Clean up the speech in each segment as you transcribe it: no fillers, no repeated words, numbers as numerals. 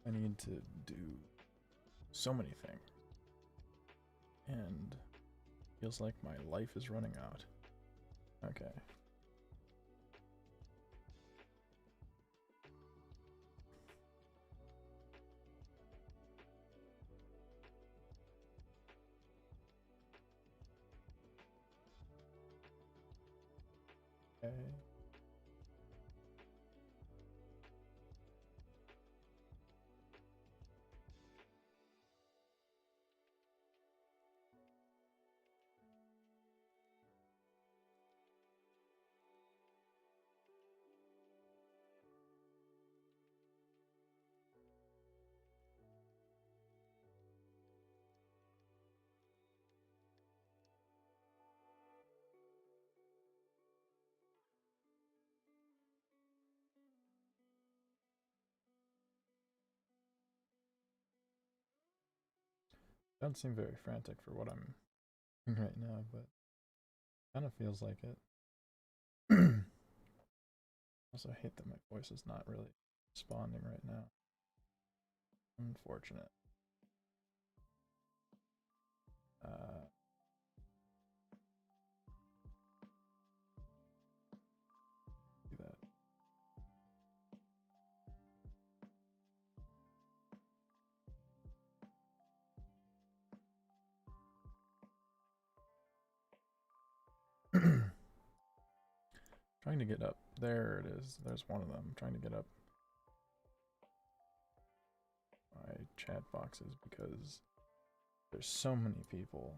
I need to do so many things, and feels like my life is running out. Okay. Okay. Don't seem very frantic for what I'm doing right now, but kind of feels like it. Also, I hate that my voice is not really responding right now. Unfortunate. Uh, do that. Trying to get up. There it is. There's one of them. I'm trying to get up my chat boxes because there's so many people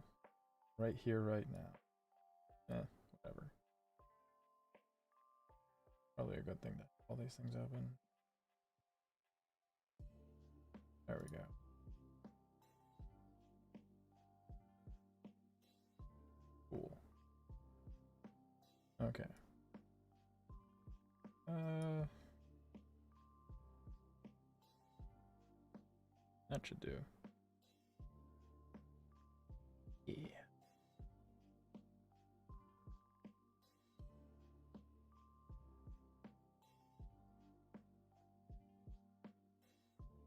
right here, right now. Whatever. Probably a good thing to have all these things open. There we go. Cool. Okay. That should do. Yeah.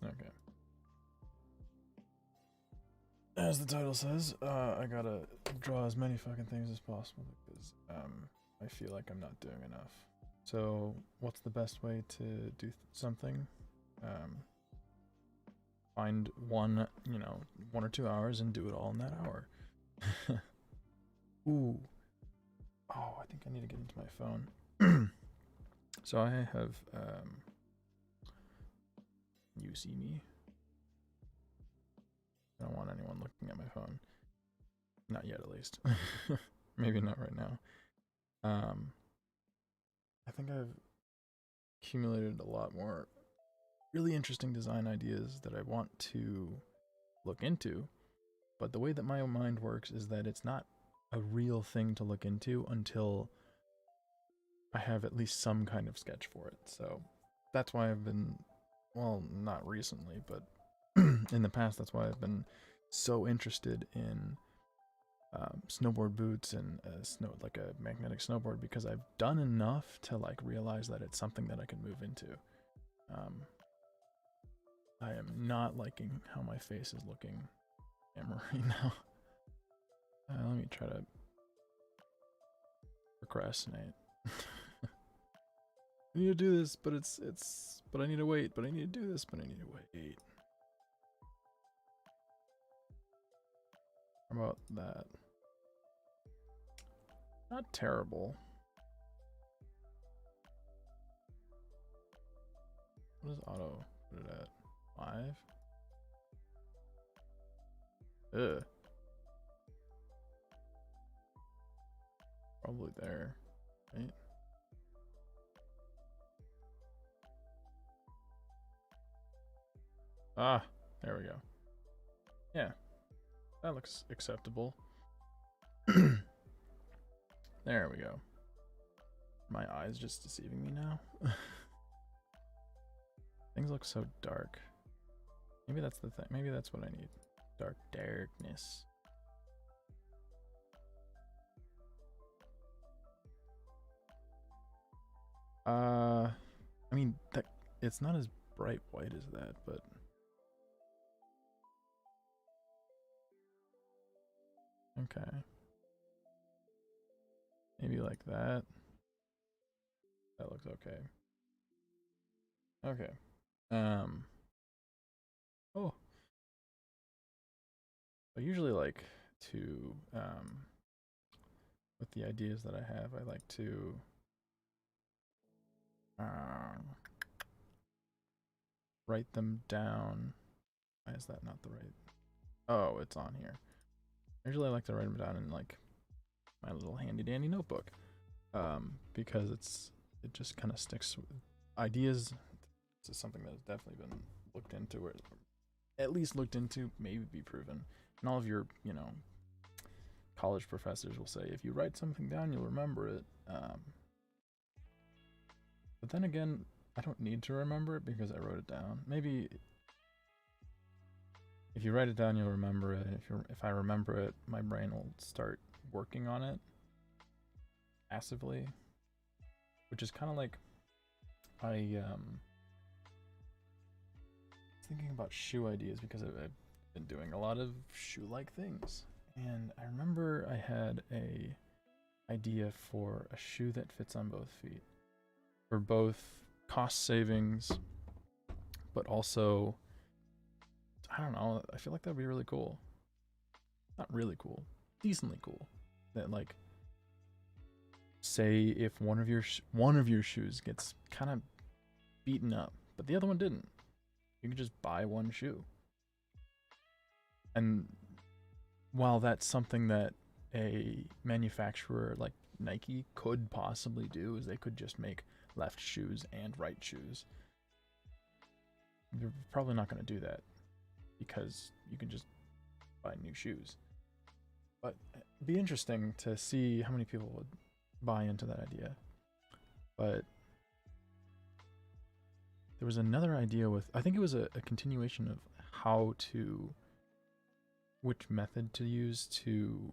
Okay. As the title says, I gotta draw as many fucking things as possible because I feel like I'm not doing enough. So, what's the best way to do something? Find one, 1 or 2 hours and do it all in that hour. Ooh. Oh, I think I need to get into my phone. So I have, you see me? I don't want anyone looking at my phone. Not yet, at least. Maybe not right now. I think I've accumulated a lot more really interesting design ideas that I want to look into. But the way that my mind works is that it's not a real thing to look into until I have at least some kind of sketch for it. So that's why I've been, well, not recently, but in the past, that's why I've been so interested in snowboard boots and like a magnetic snowboard, because I've done enough to like realize that it's something that I can move into. I am not liking how my face is looking camera right now. Let me try to procrastinate. I need to do this, but but I need to wait, but I need to do this, but I need to wait. How about that? Not terrible. What does auto put it at? 5? Ugh. Probably there, right? Ah, there we go. Yeah, that looks acceptable. There we go. My eyes just deceiving me now. Things look so dark. Maybe that's the thing. Maybe that's what I need. Darkness. I mean, that it's not as bright white as that, but Okay. Maybe like that. That looks okay. Okay. Oh. I usually like to, with the ideas that I have, I like to, write them down. Why is that not the right? Oh, it's on here. Usually I like to write them down in like my little handy dandy notebook, because it just kind of sticks with ideas. This is something that has definitely been looked into, or at least looked into, maybe be proven. And all of your, college professors will say, if you write something down, you'll remember it. But then again, I don't need to remember it because I wrote it down. Maybe if you write it down, you'll remember it. If I remember it, my brain will start working on it passively, which is kind of like I thinking about shoe ideas because I've been doing a lot of shoe-like things, and I remember I had a idea for a shoe that fits on both feet, for both cost savings, but also, I don't know, I feel like that'd be really cool. Not really cool, decently cool. That, like, say if one of your shoes gets kind of beaten up, but the other one didn't, you can just buy one shoe. And while that's something that a manufacturer like Nike could possibly do, is they could just make left shoes and right shoes, they're probably not going to do that because you can just buy new shoes. But it'd be interesting to see how many people would buy into that idea. But there was another idea with, I think it was a continuation of which method to use to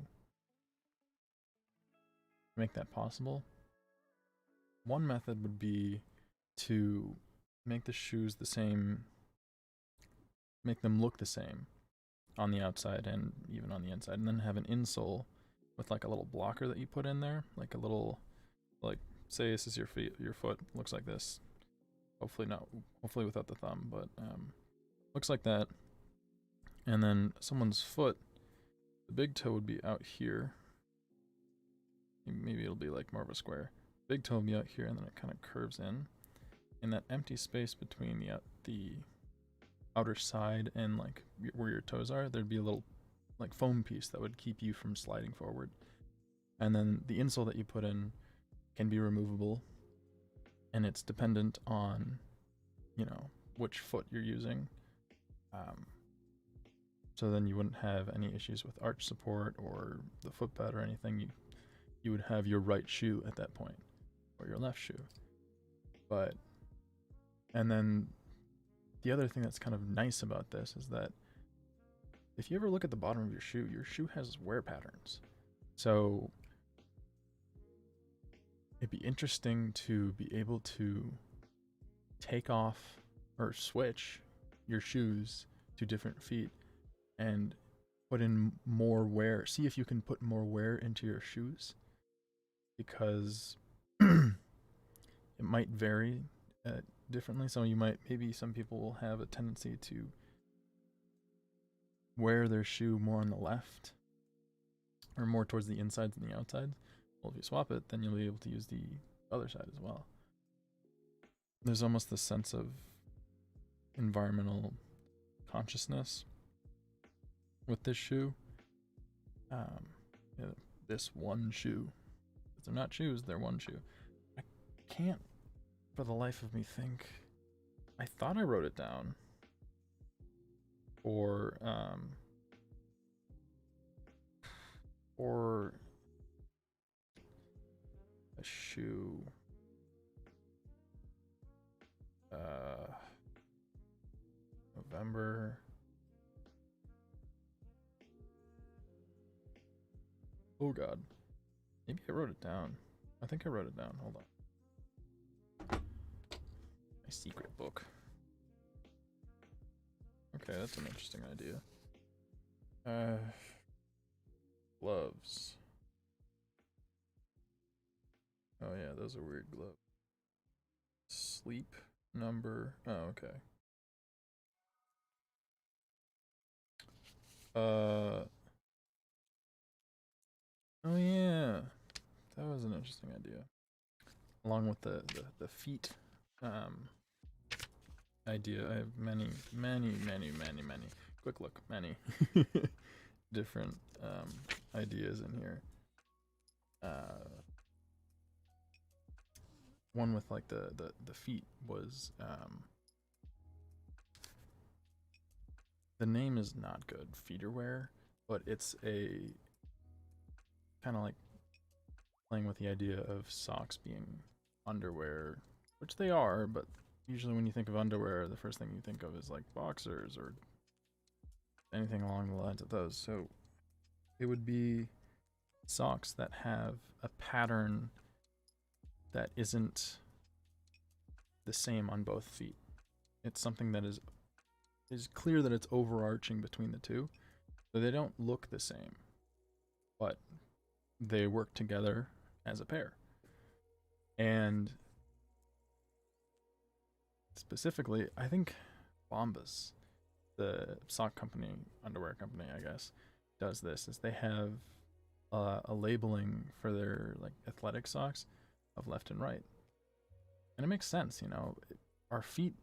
make that possible. One method would be to make the shoes the same, make them look the same on the outside and even on the inside, and then have an insole with like a little blocker that you put in there, like a little, like, say this is your foot looks like this. Hopefully without the thumb, but looks like that. And then someone's foot, the big toe would be out here. Maybe it'll be like more of a square. Big toe will be out here, and then it kind of curves in. In that empty space between the outer side and like where your toes are, there'd be a little like foam piece that would keep you from sliding forward. And then the insole that you put in can be removable, and it's dependent on, which foot you're using. So then you wouldn't have any issues with arch support or the footpad or anything. You would have your right shoe at that point, or your left shoe. And then the other thing that's kind of nice about this is that if you ever look at the bottom of your shoe has wear patterns. So it'd be interesting to be able to take off or switch your shoes to different feet and put in more wear. See if you can put more wear into your shoes, because it might vary differently. So maybe some people will have a tendency to wear their shoe more on the left or more towards the insides than the outsides. Well, if you swap it, then you'll be able to use the other side as well. There's almost this sense of environmental consciousness with this shoe. This one shoe. If they're not shoes, they're one shoe. I can't for the life of me think. I thought I wrote it down. Or a shoe. November. Oh God. Maybe I wrote it down. I think I wrote it down. Hold on. My secret book. Okay, that's an interesting idea. Gloves. Oh yeah, those are weird gloves. Sleep number. Oh, okay. Oh yeah, that was an interesting idea. Along with the feet idea, I have many. Quick look, many different ideas in here. One with like the feet was the name is not good, feederwear, but it's a kind of like playing with the idea of socks being underwear, which they are, but usually when you think of underwear, the first thing you think of is like boxers or anything along the lines of those. So it would be socks that have a pattern that isn't the same on both feet. It's something that is clear that it's overarching between the two. So they don't look the same, but they work together as a pair. And specifically, I think Bombas, the sock company, underwear company, I guess, does this. Is they have a labeling for their like athletic socks of left and right, and it makes sense. You know, our feet,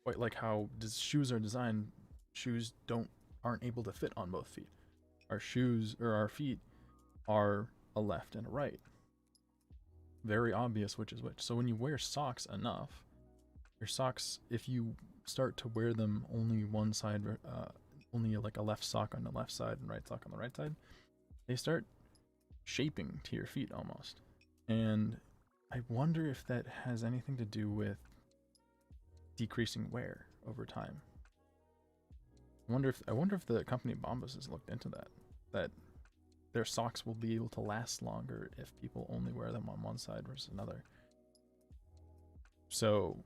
quite like how shoes are designed, shoes aren't able to fit on both feet. Our shoes or our feet are a left and a right. Very obvious which is which. So when you wear socks enough, your socks, if you start to wear them only one side, only like a left sock on the left side and right sock on the right side, they start shaping to your feet almost. And I wonder if that has anything to do with decreasing wear over time. I wonder if the company Bombas has looked into that their socks will be able to last longer if people only wear them on one side versus another. So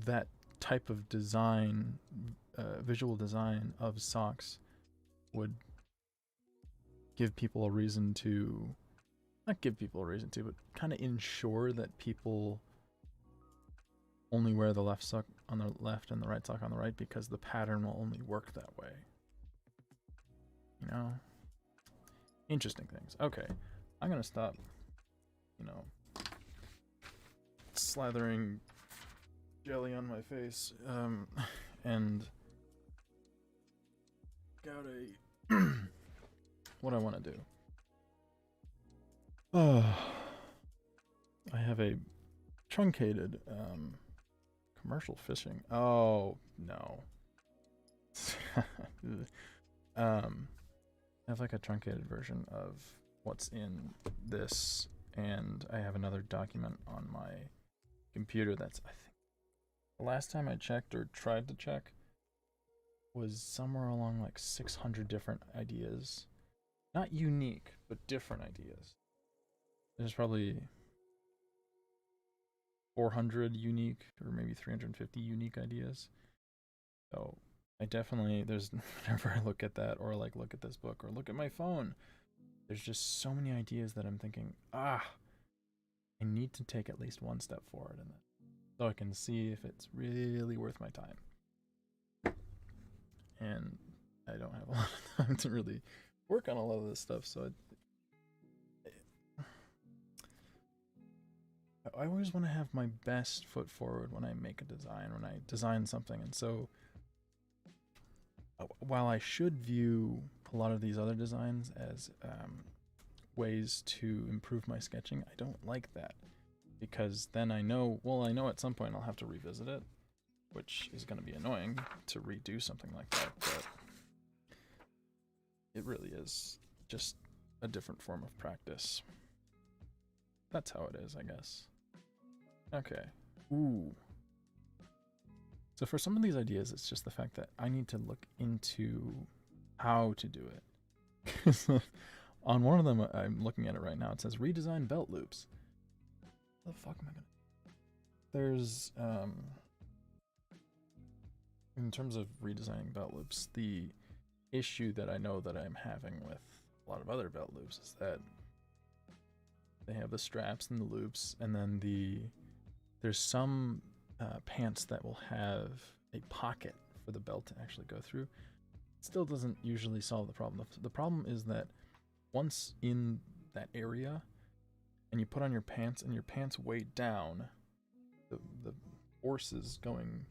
that type of design, visual design of socks would give people a reason to, not give people a reason to, but kind of ensure that people only wear the left sock on the left and the right sock on the right because the pattern will only work that way. You know? Interesting things. Okay. I'm gonna stop, slathering jelly on my face, and got a what I want to do. I have a truncated commercial fishing. Oh no. I have like a truncated version of what's in this, and I have another document on my computer that's, I think, the last time I checked or tried to check was somewhere along like 600 different ideas. Not unique, but different ideas. There's probably 400 unique or maybe 350 unique ideas. So I definitely, whenever I look at that or like look at this book or look at my phone, there's just so many ideas that I'm thinking, I need to take at least one step forward in it so I can see if it's really worth my time. And I don't have a lot of time to really work on a lot of this stuff, so I always want to have my best foot forward when I make a design, when I design something. And so while I should view a lot of these other designs as ways to improve my sketching, I don't like that, because then I know at some point I'll have to revisit it, which is going to be annoying to redo something like that, but it really is just a different form of practice. That's how it is, I guess. Okay. Ooh. So for some of these ideas, it's just the fact that I need to look into how to do it. On one of them, I'm looking at it right now, it says redesign belt loops. What the fuck am I gonna... There's, in terms of redesigning belt loops, the issue that I know that I'm having with a lot of other belt loops is that they have the straps and the loops, and then there's some pants that will have a pocket for the belt to actually go through. It still doesn't usually solve the problem. The problem is that once in that area and you put on your pants and your pants weigh down, the force is going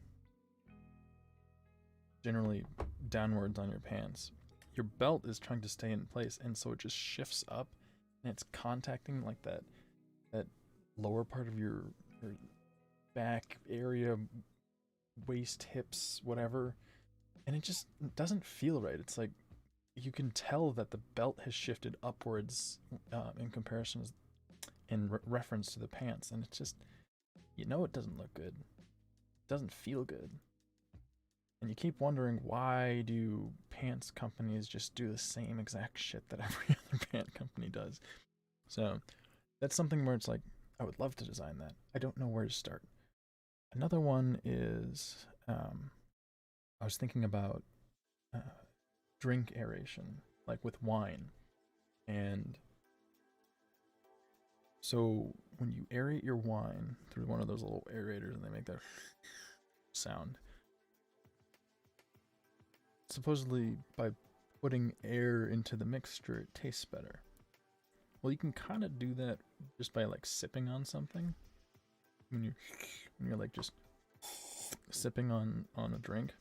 generally downwards on your pants. Your belt is trying to stay in place, and so it just shifts up, and it's contacting like that lower part of your back area, waist, hips, whatever, and it just doesn't feel right. It's like you can tell that the belt has shifted upwards in comparison, in reference to the pants, and it's just, it doesn't look good. It doesn't feel good. And you keep wondering, why do pants companies just do the same exact shit that every other pant company does? So that's something where it's like, I would love to design that. I don't know where to start. Another one is, I was thinking about drink aeration, like with wine. And so when you aerate your wine through one of those little aerators and they make that sound, supposedly by putting air into the mixture, it tastes better. Well, you can kind of do that just by like sipping on something. When you're like just sipping on a drink,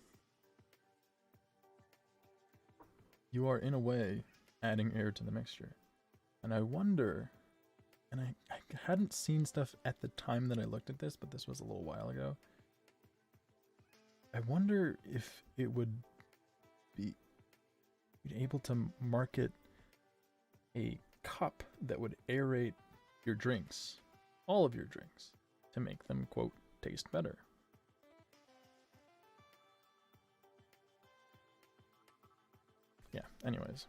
you are in a way adding air to the mixture. And I wonder, and I hadn't seen stuff at the time that I looked at this, but this was a little while ago. I wonder if it would be able to market a cup that would aerate your drinks, all of your drinks, to make them, quote, taste better. Yeah, anyways.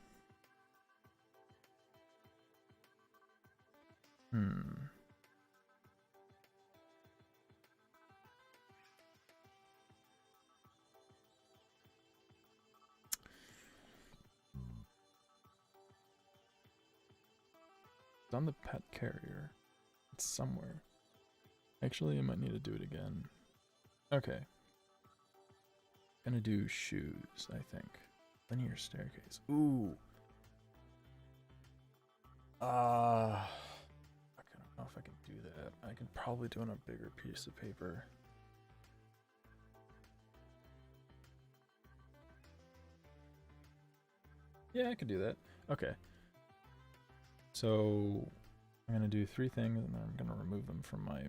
It's on the pet carrier. It's somewhere. Actually, I might need to do it again. Okay. Gonna do shoes, I think. Linear staircase. Ooh. I don't know if I can do that. I can probably do it on a bigger piece of paper. Yeah, I could do that. Okay. So I'm gonna do 3 things, and then I'm gonna remove them from my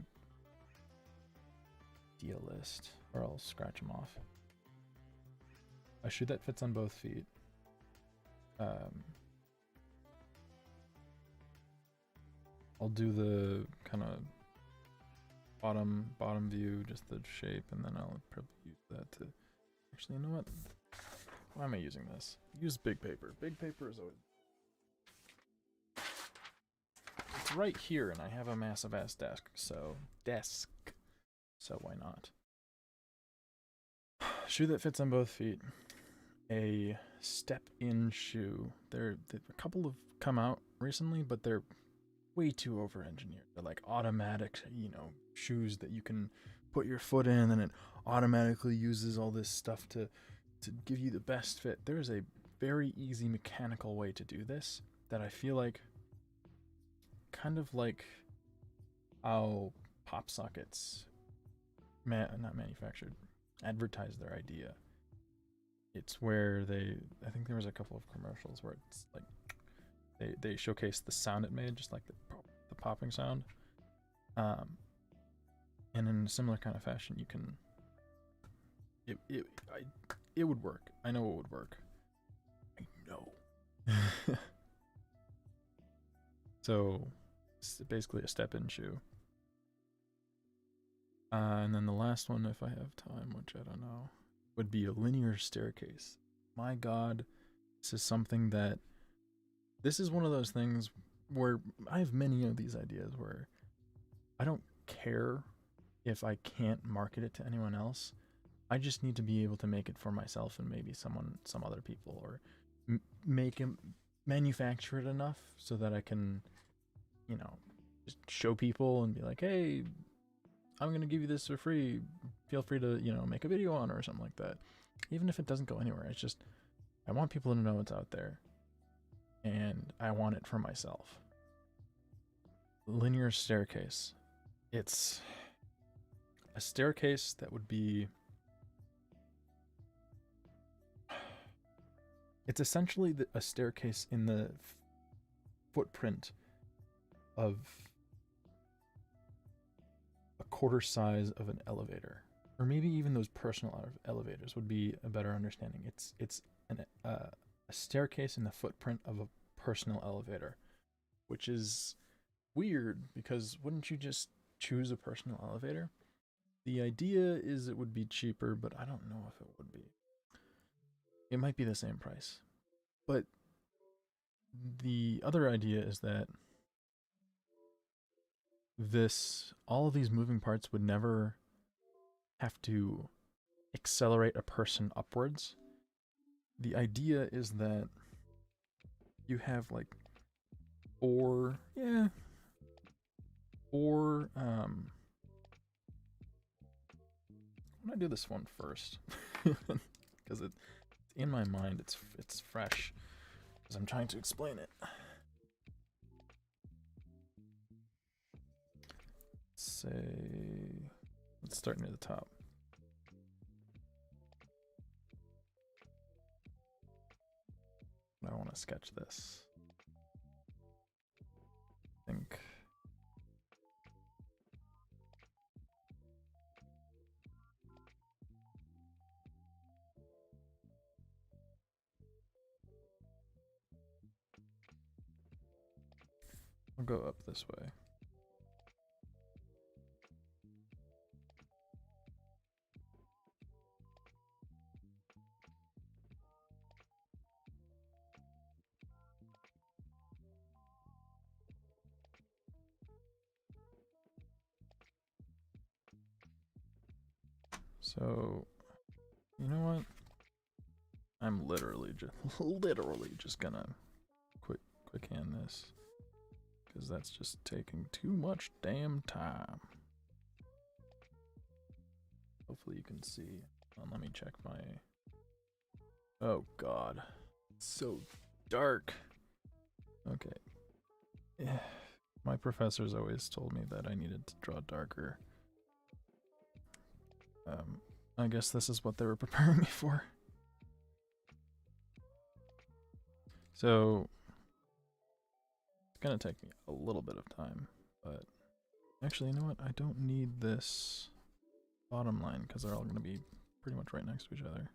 deal list, or I'll scratch them off. A shoe that fits on both feet. I'll do the kind of bottom view, just the shape, and then I'll probably use that to, actually, you know what? Why am I using this? Use big paper. Big paper is always, it's right here, and I have a massive ass desk, so why not? Shoe that fits on both feet. A step-in shoe. A couple have come out recently, but they're way too over-engineered. They're like automatic, shoes that you can put your foot in, and it automatically uses all this stuff to give you the best fit. There's a very easy mechanical way to do this that I feel like, kind of like how pop sockets, not manufactured, advertise their idea. It's where I think there was a couple of commercials where it's like they showcase the sound it made, just like the popping sound. And in a similar kind of fashion, you can. It would work. I know it would work. I know. So it's basically a step-in shoe. And then the last one, if I have time, which I don't know, would be a linear staircase. My God, this is something that, this is one of those things where I have many of these ideas where I don't care if I can't market it to anyone else. I just need to be able to make it for myself and maybe some other people, or make it, manufacture it enough so that I can, you know, just show people and be like, hey, I'm gonna give you this for free. Feel free to, you know, make a video on it or something like that. Even if it doesn't go anywhere, it's just, I want people to know it's out there, and I want it for myself. Linear staircase. It's a staircase that would be, it's essentially a staircase in the footprint of a quarter size of an elevator, or maybe even those personal elevators would be a better understanding. It's a staircase in the footprint of a personal elevator, which is weird because wouldn't you just choose a personal elevator? The idea is it would be cheaper, but I don't know if it would be. It might be the same price. But the other idea is that all of these moving parts would never have to accelerate a person upwards. The idea is that you have like four, I'm gonna do this one first because it's in my mind. It's fresh because I'm trying to explain it. Let's start near the top. I want to sketch this. I think I'll go up this way. So, you know what? I'm literally just gonna quick hand this, because that's just taking too much damn time. Hopefully you can see. Let me check my... Oh god. It's so dark. Okay. Yeah. My professors always told me that I needed to draw darker. I guess this is what they were preparing me for. So, it's gonna take me a little bit of time, but actually, you know what? I don't need this bottom line because they're all gonna be pretty much right next to each other.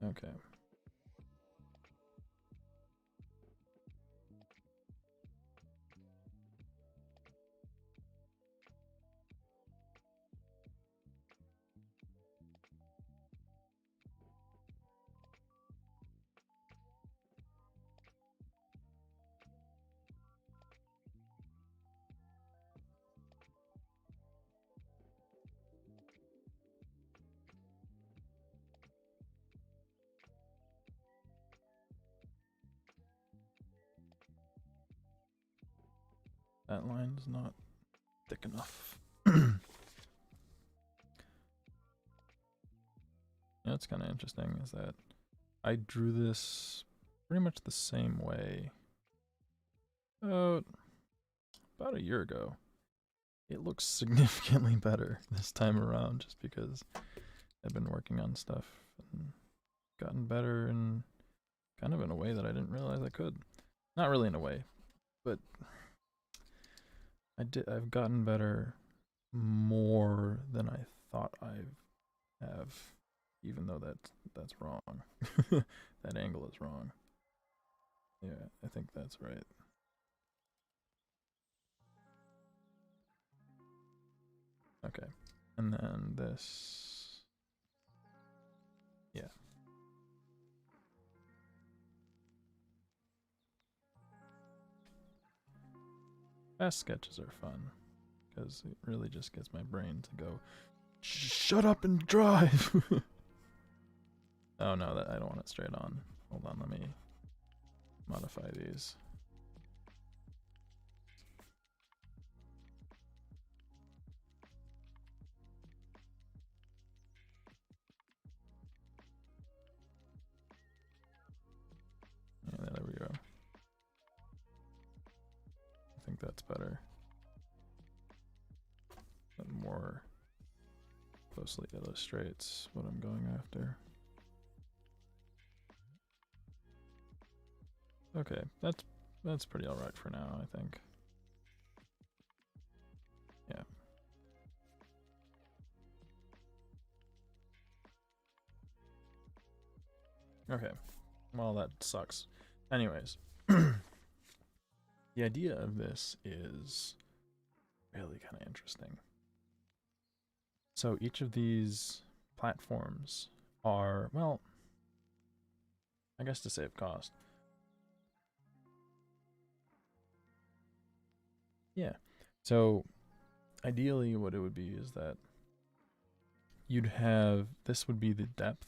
Okay. That line's not thick enough. You know, what's kind of interesting is that I drew this pretty much the same way about a year ago. It looks significantly better this time around just because I've been working on stuff and gotten better, and kind of in a way that I didn't realize I could. Not really in a way, but I've gotten better more than I thought I have, even though that's wrong. That angle is wrong. Yeah, I think that's right. Okay, and then this, yeah. Fast sketches are fun, because it really just gets my brain to go, shut up and drive! Oh no, that I don't want it straight on. Hold on, let me modify these. Yeah, there we go. I think that's better. That more closely illustrates what I'm going after. Okay, that's pretty alright for now, I think. Yeah. Okay. Well, that sucks. Anyways. The idea of this is really kind of interesting. So each of these platforms are, well, I guess to save cost. Yeah. So ideally what it would be is that you'd have, this would be the depth.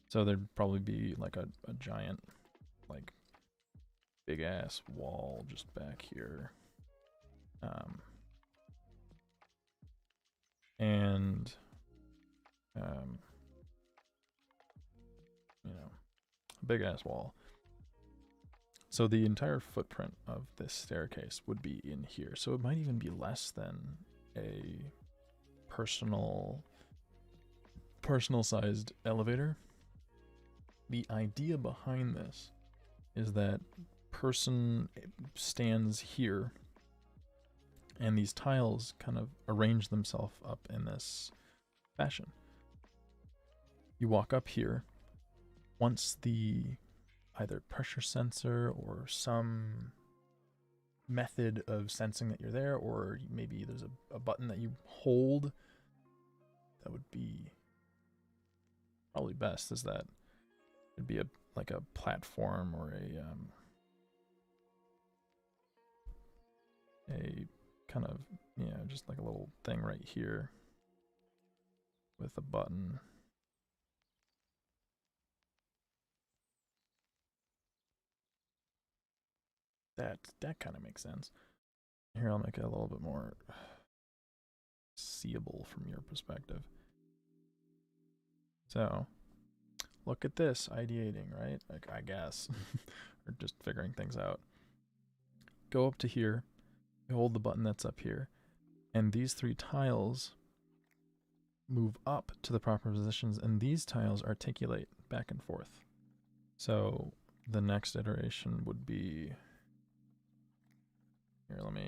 So there'd probably be like a giant, like, big ass wall just back here. And you know, a big ass wall. So the entire footprint of this staircase would be in here. So it might even be less than a personal sized elevator. The idea behind this is that person stands here and these tiles kind of arrange themselves up in this fashion. You walk up here, once the either pressure sensor or some method of sensing that you're there, or maybe there's a button that you hold, that would be probably best, is that it'd be like a platform or a kind of, yeah, just like a little thing right here with a button. That kind of makes sense. Here, I'll make it a little bit more seeable from your perspective. So, look at this, ideating, right? Like, I guess. Or just figuring things out. Go up to here, you hold the button that's up here, and these three tiles move up to the proper positions, and these tiles articulate back and forth. So the next iteration would be, here, let me,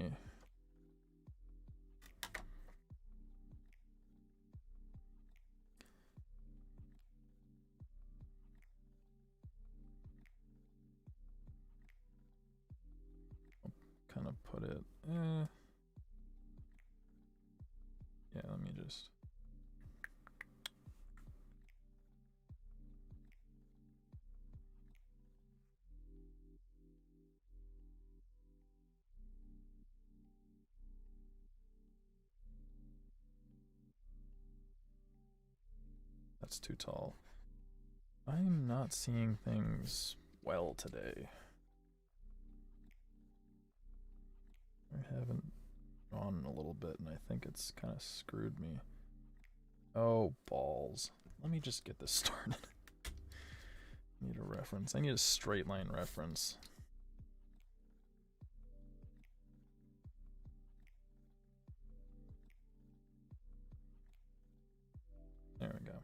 kind of put it, yeah, let me just, that's too tall. I'm not seeing things well today. I haven't drawn in a little bit, and I think it's kind of screwed me. Oh, balls. Let me just get this started. I need a reference. I need a straight line reference. There we go.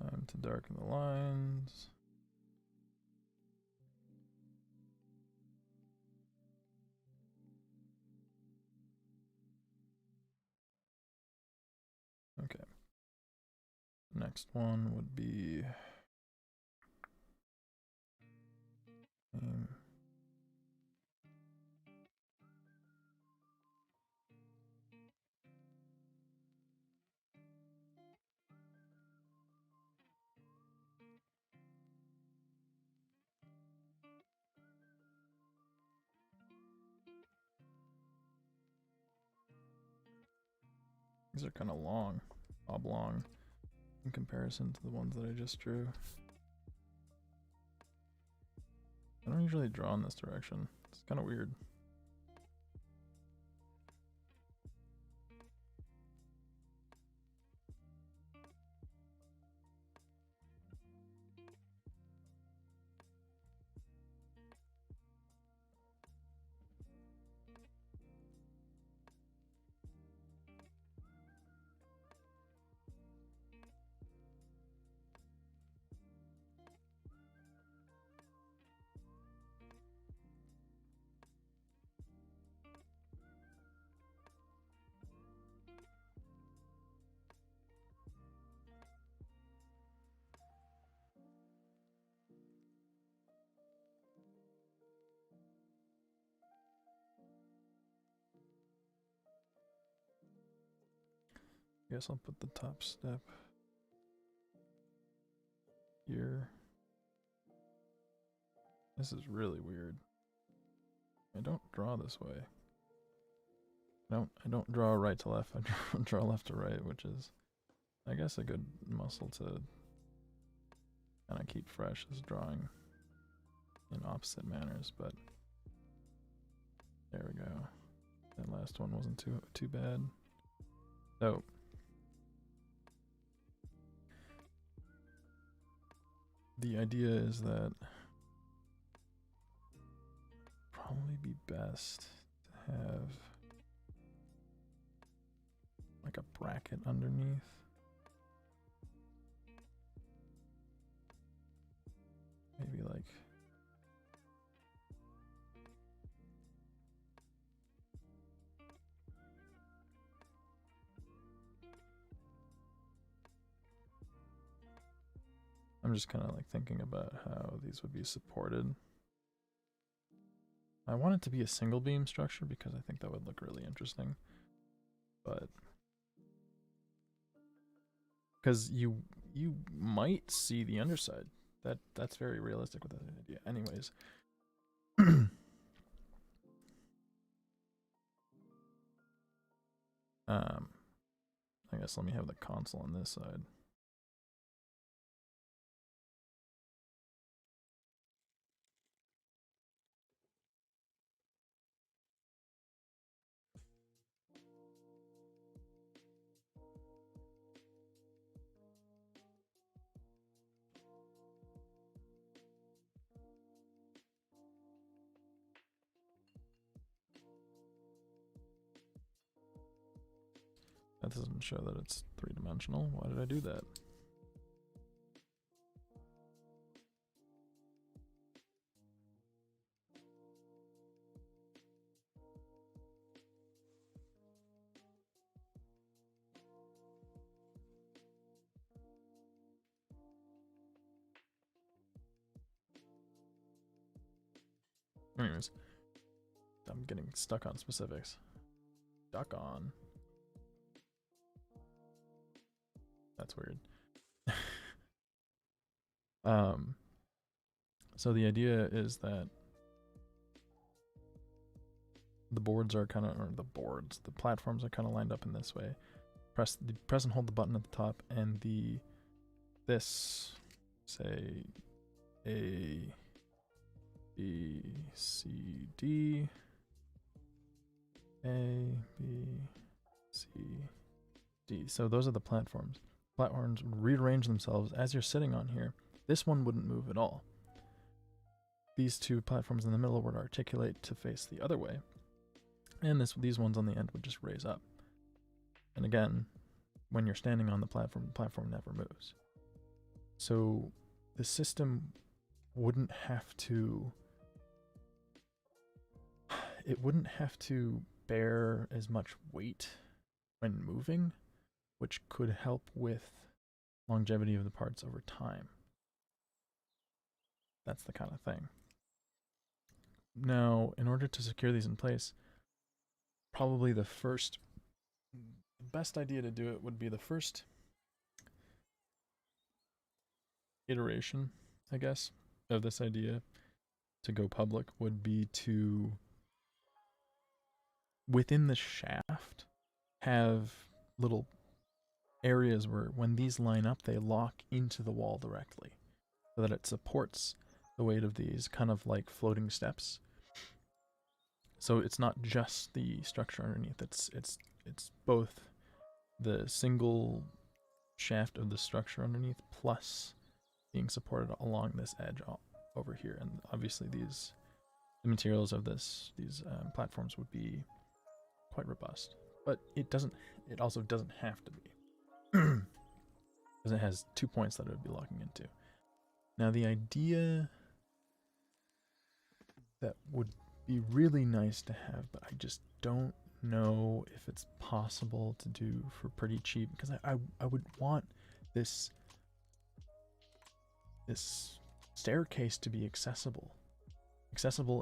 Time to darken the lines. Okay. Next one would be These are kind of long, oblong, in comparison to the ones that I just drew. I don't usually draw in this direction. It's kind of weird. Guess I'll put the top step here. This is really weird. I don't draw this way. I don't draw right to left. I draw left to right, which is, I guess, a good muscle to kind of keep fresh, is drawing in opposite manners. But there we go. That last one wasn't too bad. So the idea is that probably be best to have like a bracket underneath. Maybe like I'm just kind of like thinking about how these would be supported. I want it to be a single beam structure because I think that would look really interesting. But because you might see the underside. That's very realistic with that idea. Anyways. I guess let me have the console on this side. That doesn't show that it's three-dimensional. Why did I do that? Anyways, I'm getting stuck on specifics. Stuck on. That's weird. So the idea is that the boards are kind of, or the platforms are kind of lined up in this way. Press and hold the button at the top, and this, say, A, B, C, D, A, B, C, D. So those are the platforms. Platforms rearrange themselves as you're sitting on here. This one wouldn't move at all. These two platforms in the middle would articulate to face the other way. And these ones on the end would just raise up. And again, when you're standing on the platform never moves. So the system wouldn't have to bear as much weight when moving, which could help with longevity of the parts over time. That's the kind of thing. Now, in order to secure these in place, probably the best idea to do it would be the first iteration, I guess, of this idea to go public would be to, within the shaft, have little areas where when these line up, they lock into the wall directly, so that it supports the weight of these, kind of like floating steps. So it's not just the structure underneath, it's both the single shaft of the structure underneath plus being supported along this edge over here. And obviously the materials of these platforms would be quite robust, but it also doesn't have to be, because it has 2 points that it would be locking into. Now the idea that would be really nice to have, but I just don't know if it's possible to do for pretty cheap, because I would want this staircase to be accessible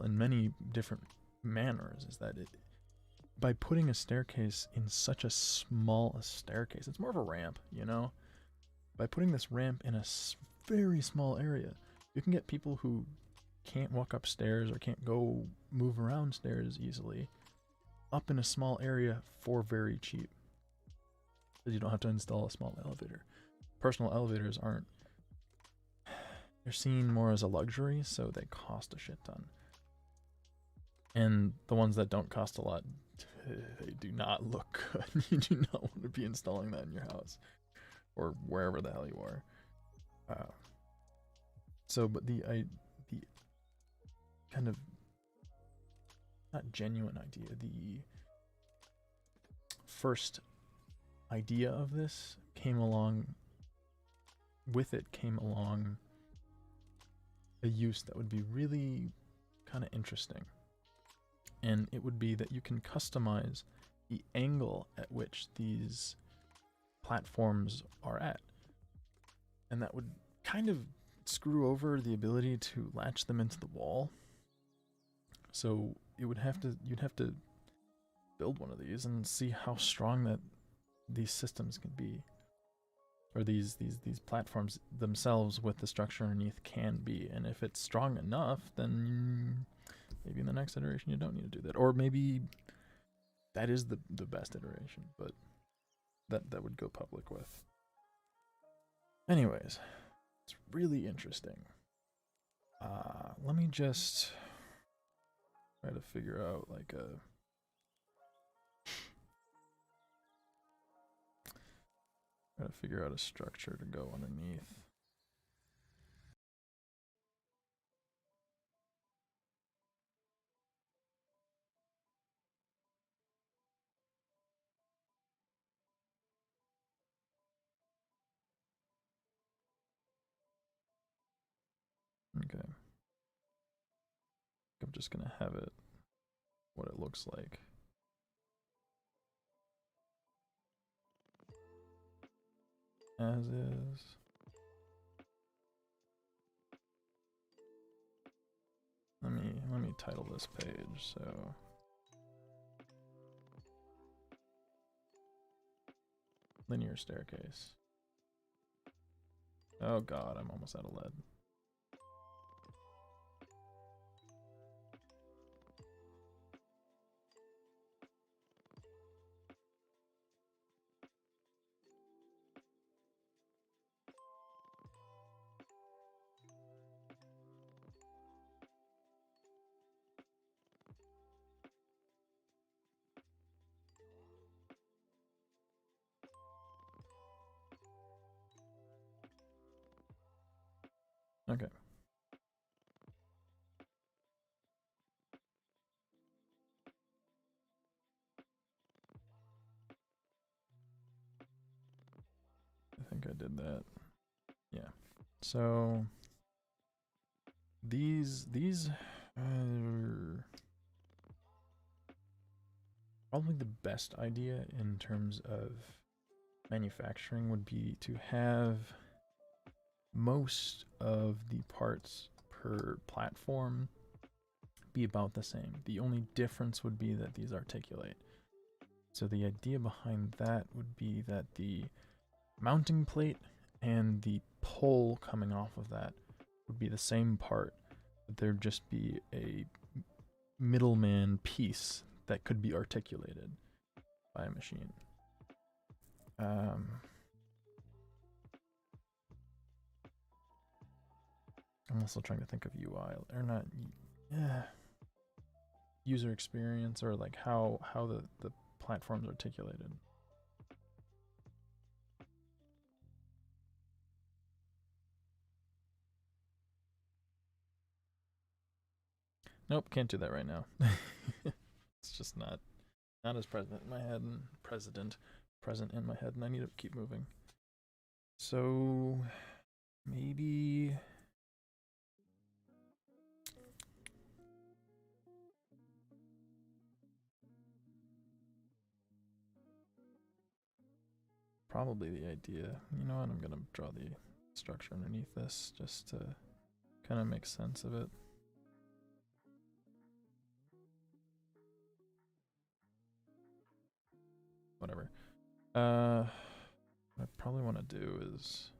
in many different manners. Is that it, by putting a staircase in such a small staircase, it's more of a ramp, you know? By putting this ramp in a very small area, you can get people who can't walk upstairs or can't go move around stairs easily up in a small area for very cheap, because you don't have to install a small elevator. Personal elevators aren't, they're seen more as a luxury, so they cost a shit ton. And the ones that don't cost a lot, they do not look good. You do not want to be installing that in your house or wherever the hell you are. But the kind of, not genuine idea, the first idea of this came along a use that would be really kind of interesting. And it would be that you can customize the angle at which these platforms are at. And that would kind of screw over the ability to latch them into the wall. So you'd have to build one of these and see how strong that these systems can be, or these platforms themselves with the structure underneath can be. And if it's strong enough, then maybe in the next iteration you don't need to do that, or maybe that is the best iteration, but that would go public with. Anyways, it's really interesting. Let me just try to figure out like a structure to go underneath. Okay. I'm just gonna have it what it looks like. As is. Let me title this page, so linear staircase. Oh god, I'm almost out of lead. Okay. I think I did that. Yeah. So these are probably the best idea in terms of manufacturing would be to have most of the parts per platform be about the same. The only difference would be that these articulate. So the idea behind that would be that the mounting plate and the pole coming off of that would be the same part, but there'd just be a middleman piece that could be articulated by a machine. I'm also trying to think of UI, or not, user experience, or like how the platform's articulated. Nope, can't do that right now. It's just not as present in my head, and present in my head, and I need to keep moving. So maybe probably the idea. You know what? I'm gonna draw the structure underneath this just to kind of make sense of it. Whatever. What I probably want to do is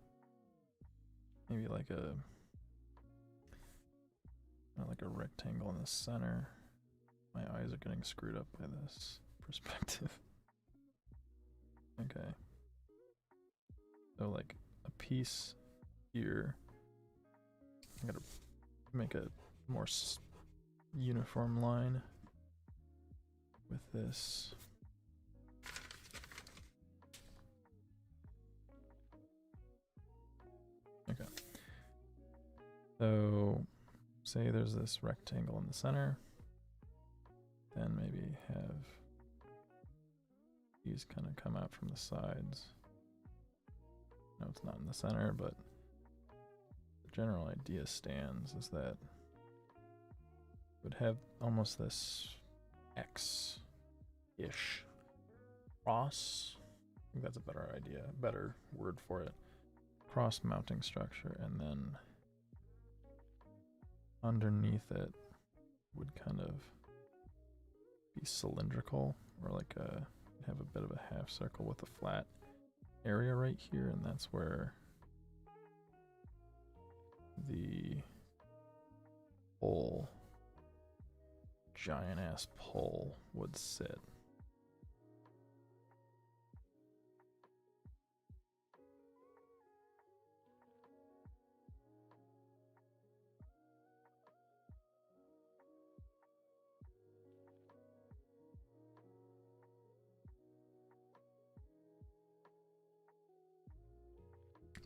maybe like a rectangle in the center. My eyes are getting screwed up by this perspective. Okay. So like a piece here. I'm gonna make a more uniform line with this. Okay. So say there's this rectangle in the center. Then maybe have these kind of come out from the sides. No, it's not in the center, but the general idea stands, is that it would have almost this X-ish cross. I think that's a better idea, better word for it. Cross mounting structure, and then underneath it would kind of be cylindrical, or like have a bit of a half circle with a flat area right here, and that's where the whole giant ass pole would sit.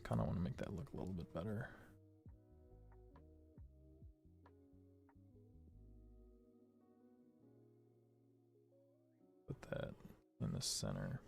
Kind of want to make that look a little bit better. Put that in the center.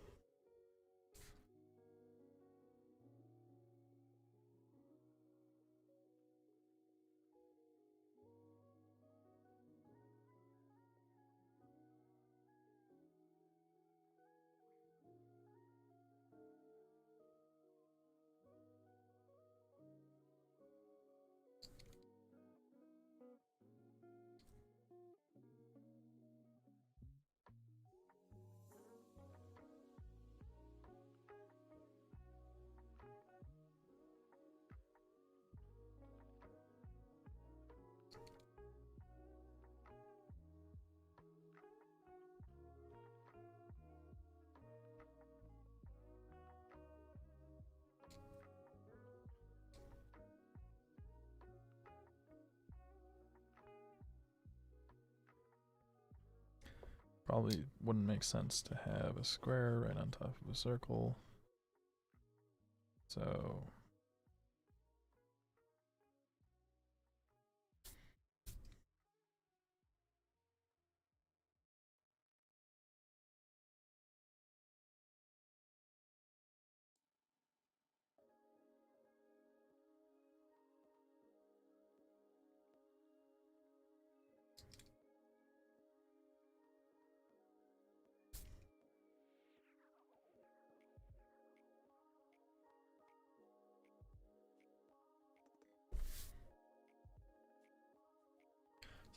Probably wouldn't make sense to have a square right on top of a circle. So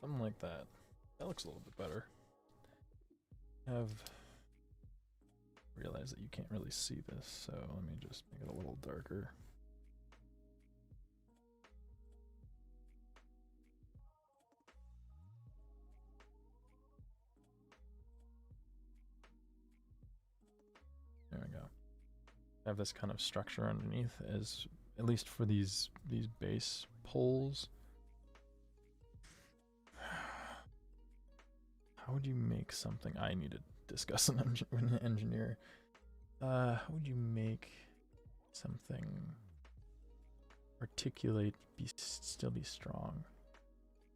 something like that. That looks a little bit better. I've realized that you can't really see this, so let me just make it a little darker. There we go. have this kind of structure underneath, as at least for these base poles. How would you make something? I need to discuss with an engineer. How would you make something articulate, still be strong?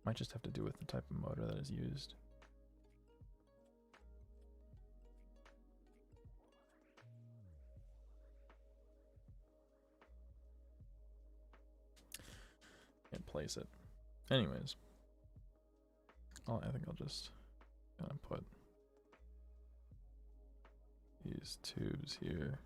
Might just have to do with the type of motor that is used. Can't place it. Anyways, I think I'll just kind of put these tubes here.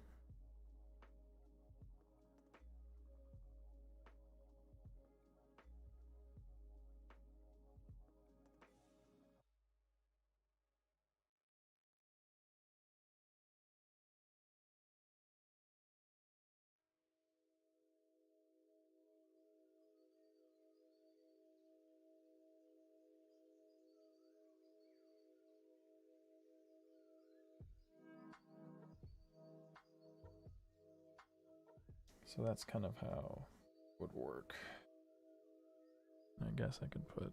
So that's kind of how it would work. I guess I could put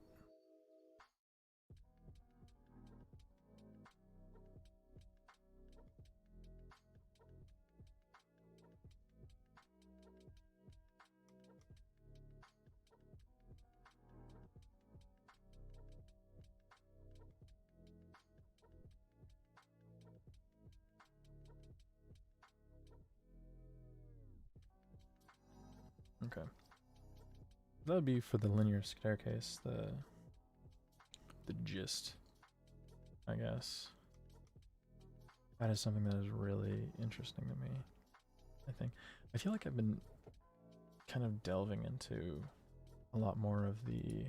okay. That would be for the linear staircase, the gist, I guess. That is something that is really interesting to me, I think. I feel like I've been kind of delving into a lot more of the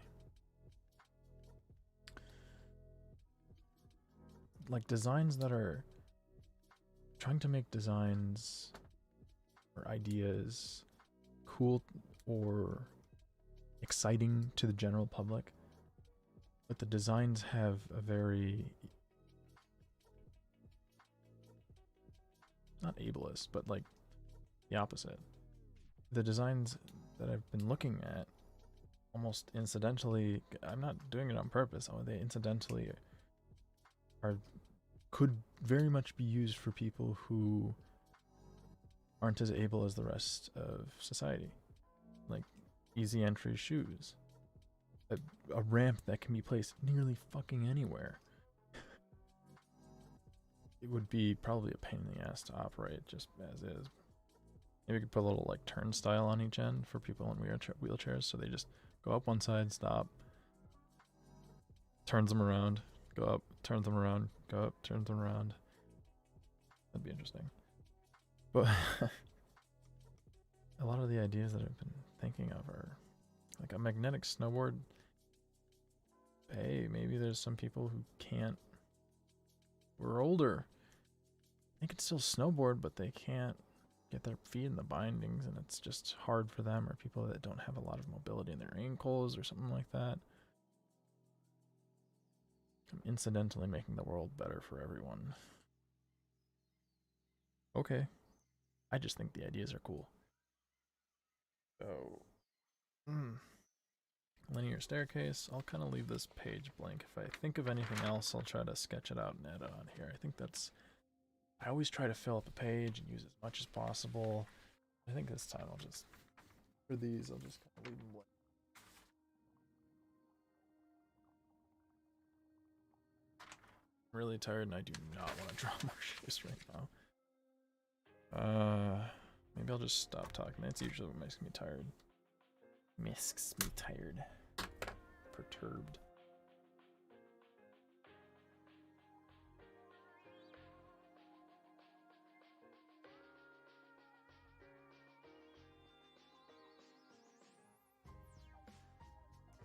like designs that are trying to make designs or ideas cool or exciting to the general public, but the designs have a very, not ableist, but like the opposite. The designs that I've been looking at almost incidentally, I'm not doing it on purpose, they incidentally could very much be used for people who aren't as able as the rest of society. Like easy entry shoes, a ramp that can be placed nearly fucking anywhere. It would be probably a pain in the ass to operate just as is. Maybe we could put a little like turnstile on each end for people in wheelchairs, so they just go up one side, stop, turns them around, go up, turns them around, go up, turns them around. That'd be interesting. But a lot of the ideas that I've been thinking of are like a magnetic snowboard. Hey, maybe there's some people who can't, who are older. They can still snowboard, but they can't get their feet in the bindings, and it's just hard for them, or people that don't have a lot of mobility in their ankles or something like that. I'm incidentally making the world better for everyone. Okay. I just think the ideas are cool. So, linear staircase. I'll kind of leave this page blank. If I think of anything else, I'll try to sketch it out and edit on here. I think that's, I always try to fill up a page and use as much as possible. I think this time I'll just, for these, I'll just kind of leave them blank. I'm really tired and I do not want to draw more shapes right now. Maybe I'll just stop talking. That's usually what makes me tired. Makes me tired. Perturbed.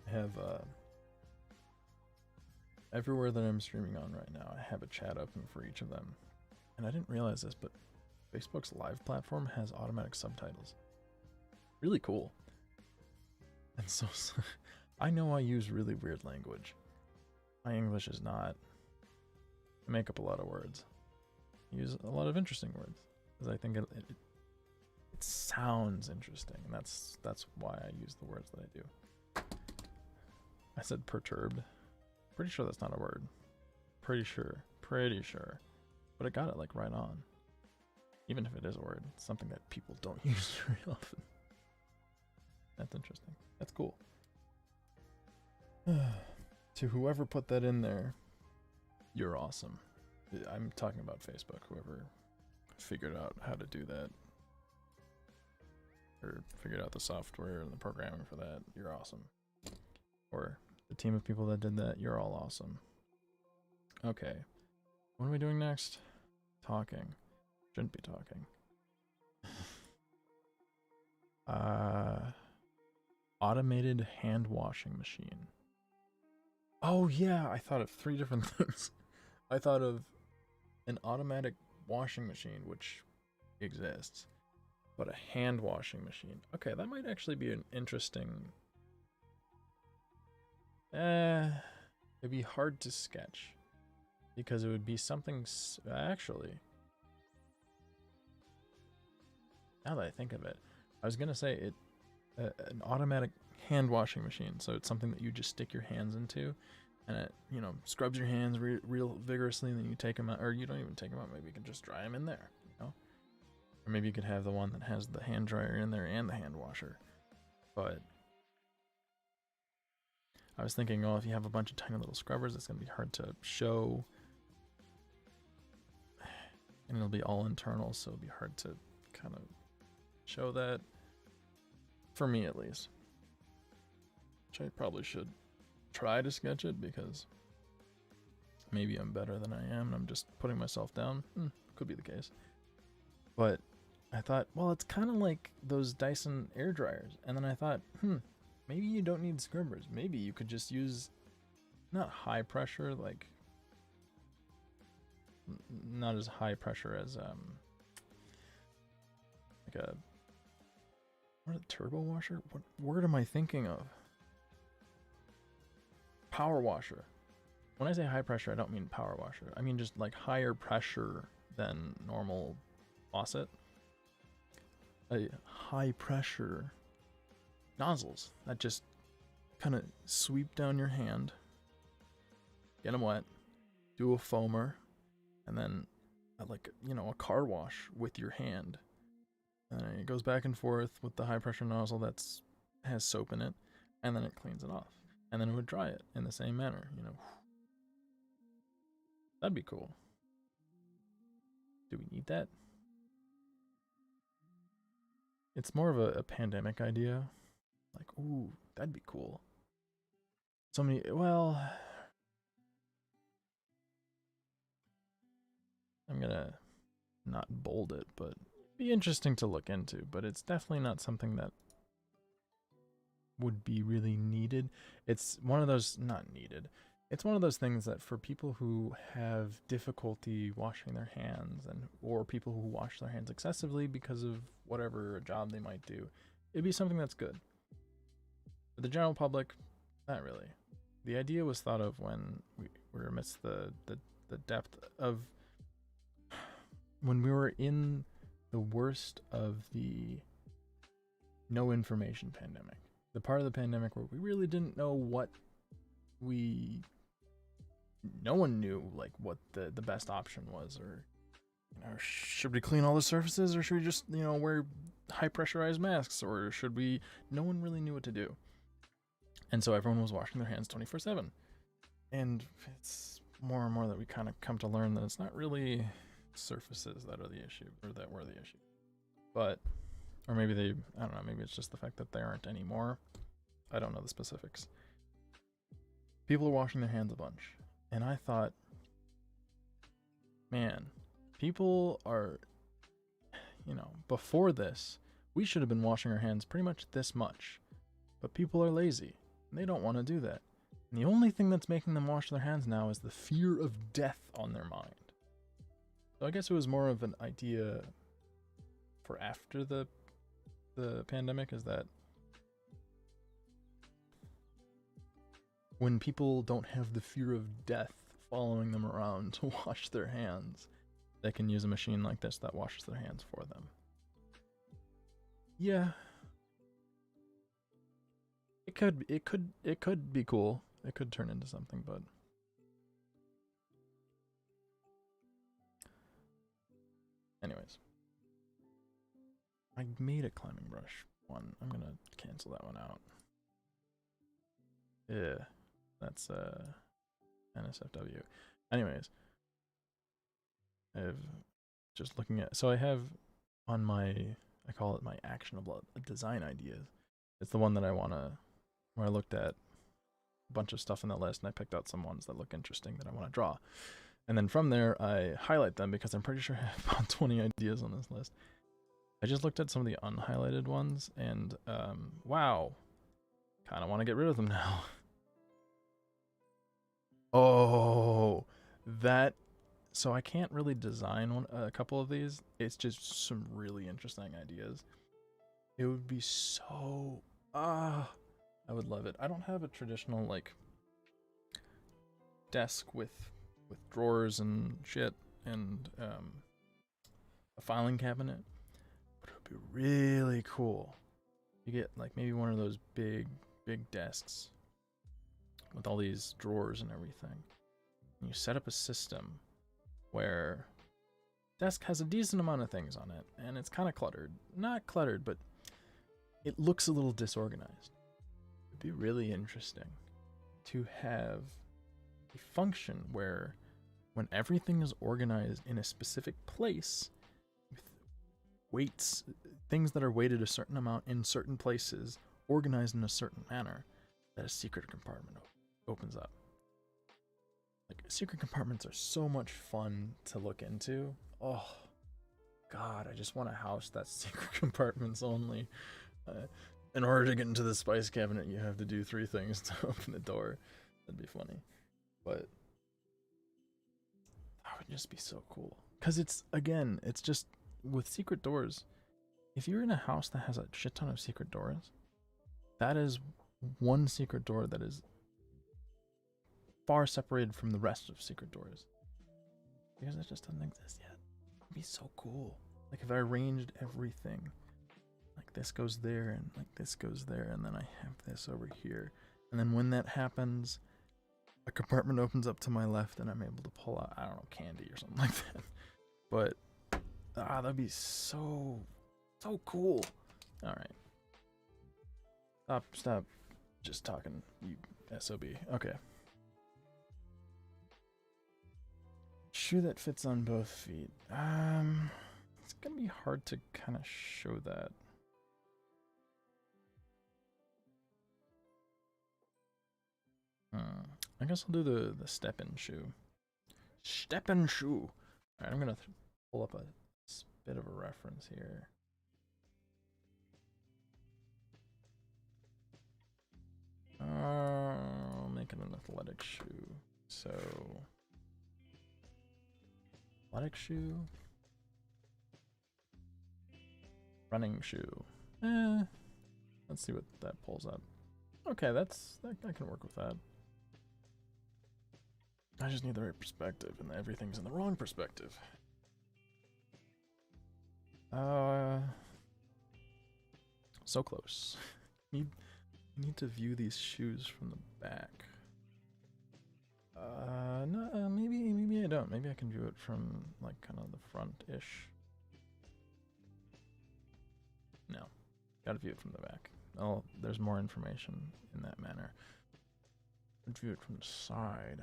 I have everywhere that I'm streaming on right now, I have a chat open for each of them. And I didn't realize this, but Facebook's live platform has automatic subtitles. Really cool. And so I know I use really weird language. My English is not. I make up a lot of words. I use a lot of interesting words because I think it sounds interesting, and that's why I use the words that I do. I said perturbed. Pretty sure that's not a word. Pretty sure. But I got it like right on. Even if it is a word, it's something that people don't use very often. That's interesting. That's cool. To whoever put that in there, you're awesome. I'm talking about Facebook, whoever figured out how to do that. Or figured out the software and the programming for that, you're awesome. Or the team of people that did that, you're all awesome. Okay. What are we doing next? Talking. Shouldn't be talking. Automated hand washing machine. Oh yeah, I thought of 3 different things. I thought of an automatic washing machine, which exists, but a hand washing machine. Okay, that might actually be an interesting... it'd be hard to sketch, because it would be something... Actually, now that I think of it, I was gonna say it an automatic hand washing machine, so it's something that you just stick your hands into, and it, you know, scrubs your hands real vigorously, and then you take them out, or you don't even take them out, maybe you can just dry them in there, you know? Or maybe you could have the one that has the hand dryer in there and the hand washer. But I was thinking, oh, if you have a bunch of tiny little scrubbers, it's gonna be hard to show, and it'll be all internal, so it'll be hard to kind of show that, for me at least. Which I probably should try to sketch it, because maybe I'm better than I am and I'm just putting myself down. Could be the case. But I thought, well, it's kind of like those Dyson air dryers. And then I thought, maybe you don't need scrubbers. Maybe you could just use, not high pressure, like, not as high pressure as, like a, what, a turbo washer? What word am I thinking of? Power washer. When I say high pressure, I don't mean power washer. I mean just like higher pressure than normal faucet. A high pressure nozzles that just kind of sweep down your hand, get them wet, do a foamer, and then like, you know, a car wash with your hand. And it goes back and forth with the high pressure nozzle that's has soap in it, and then it cleans it off. And then it would dry it in the same manner, you know. That'd be cool. Do we need that? It's more of a pandemic idea. Like, ooh, that'd be cool. So many, well, I'm gonna not bold it, but it'd be interesting to look into, but it's definitely not something that would be really needed. It's one of those, not needed, it's one of those things that for people who have difficulty washing their hands, and or people who wash their hands excessively because of whatever job they might do, it'd be something that's good. For the general public, not really. The idea was thought of when we were amidst the depth of, when we were in the worst of the no information pandemic. The part of the pandemic where we really didn't know what no one knew like what the best option was, or, you know, should we clean all the surfaces, or should we just, you know, wear high pressurized masks, or should we, no one really knew what to do. And so everyone was washing their hands 24/7. And it's more and more that we kind of come to learn that it's not really surfaces that are the issue, or that were the issue. But, or maybe they, I don't know, maybe it's just the fact that they aren't anymore. I don't know the specifics. People are washing their hands a bunch. And I thought, man, people are, you know, before this, we should have been washing our hands pretty much this much. But people are lazy, and they don't want to do that. And the only thing that's making them wash their hands now is the fear of death on their mind. So I guess it was more of an idea for after the pandemic, is that when people don't have the fear of death following them around to wash their hands, they can use a machine like this that washes their hands for them. Yeah, it could be cool. It could turn into something, but anyways, I made a climbing brush one. I'm gonna cancel that one out. Yeah, that's NSFW. Anyways, I've just looking at, so I have on my, I call it my actionable design ideas. It's the one that I wanna, where I looked at a bunch of stuff in that list and I picked out some ones that look interesting that I want to draw. And then from there, I highlight them because I'm pretty sure I have about 20 ideas on this list. I just looked at some of the unhighlighted ones and wow, kind of want to get rid of them now. Oh, that, so I can't really design a couple of these. It's just some really interesting ideas. It would be so, I would love it. I don't have a traditional like desk with drawers and shit and a filing cabinet, but it would be really cool. You get like maybe one of those big desks with all these drawers and everything. And you set up a system where desk has a decent amount of things on it and it's kind of cluttered. Not cluttered, but it looks a little disorganized. It'd be really interesting to have a function where when everything is organized in a specific place, with weights, things that are weighted a certain amount in certain places, organized in a certain manner, that a secret compartment opens up. Like, secret compartments are so much fun to look into. Oh, God, I just want a house that's secret compartments only. In order to get into the spice cabinet, you have to do 3 things to open the door. That'd be funny. But that would just be so cool. Because it's, again, it's just, with secret doors, if you're in a house that has a shit ton of secret doors, that is one secret door that is far separated from the rest of secret doors. Because it just doesn't exist yet. It'd be so cool. Like if I arranged everything, like this goes there and like this goes there, and then I have this over here. And then when that happens, a compartment opens up to my left and I'm able to pull out, I don't know, candy or something like that. But, that'd be so cool. Alright. Stop just talking, you SOB. Okay. Shoe that fits on both feet. It's gonna be hard to kind of show that. I guess I'll do the step-in shoe. Step-in shoe. Alright, I'm gonna pull up a bit of a reference here. I'll make it an athletic shoe. So, athletic shoe, running shoe. Let's see what that pulls up. Okay, that I can work with that. I just need the right perspective, and everything's in the wrong perspective. So close. You need to view these shoes from the back. No, maybe I don't. Maybe I can view it from like kind of the front-ish. No, gotta view it from the back. Oh, there's more information in that manner. I'd view it from the side.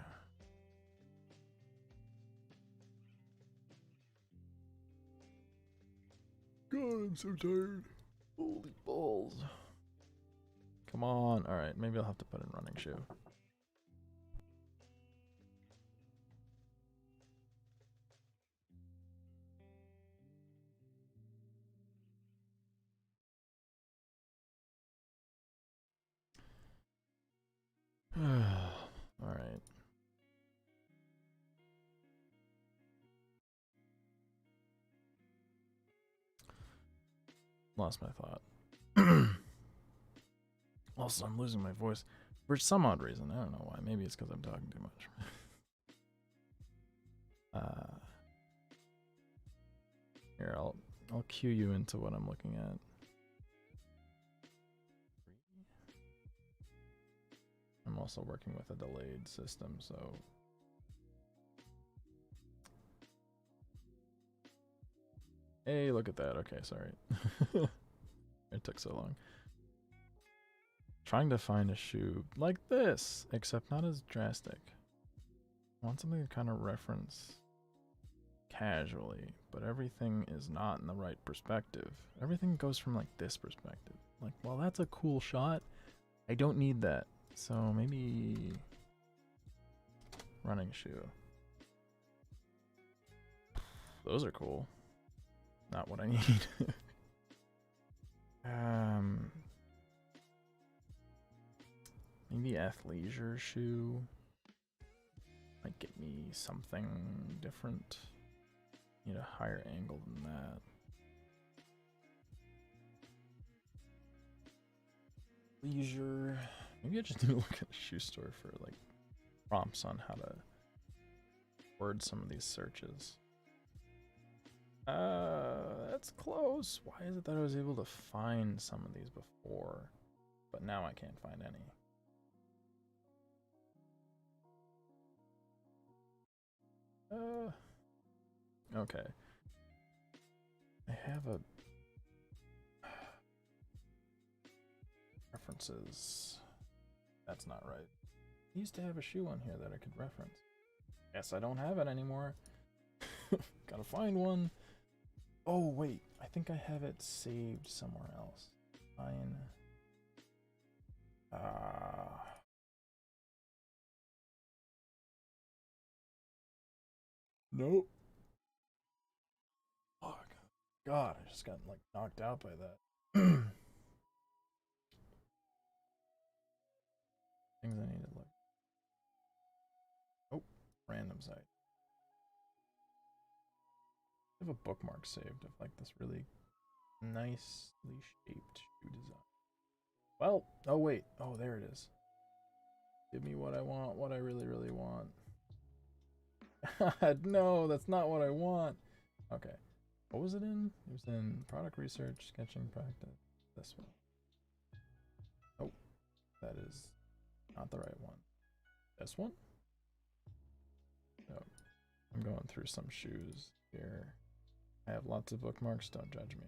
God, I'm so tired. Holy balls. Come on. Alright, maybe I'll have to put in running shoe. Alright. Lost my thought. Also, I'm losing my voice for some odd reason. I don't know why. Maybe it's because I'm talking too much. Here, I'll cue you into what I'm looking at. also working with a delayed system, so hey, look at that. Okay, sorry. It took so long. Trying to find a shoe like this, except not as drastic. I want something to kind of reference casually, but everything is not in the right perspective. Everything goes from like this perspective. Like, well, that's a cool shot. I don't need that. So maybe running shoe. Those are cool. Not what I need. Maybe athleisure shoe might get me something different. Need a higher angle than that. Leisure. Maybe I just need to look at a shoe store for like prompts on how to word some of these searches. That's close. Why is it that I was able to find some of these before, but now I can't find any? Okay. I have a references. That's not right. I used to have a shoe on here that I could reference. Guess I don't have it anymore. Gotta find one. Oh wait, I think I have it saved somewhere else. Fine. Nope. Fuck. God, I just got like knocked out by that. Things I need to look. Oh, random site. I have a bookmark saved of like this really nicely shaped shoe design. Well, oh wait, oh there it is. Give me what I want, what I really, really want. No, that's not what I want. Okay. What was it in? It was in product research, sketching practice. This one. Oh, that is not the right one. This one? No. I'm going through some shoes here. I have lots of bookmarks, don't judge me.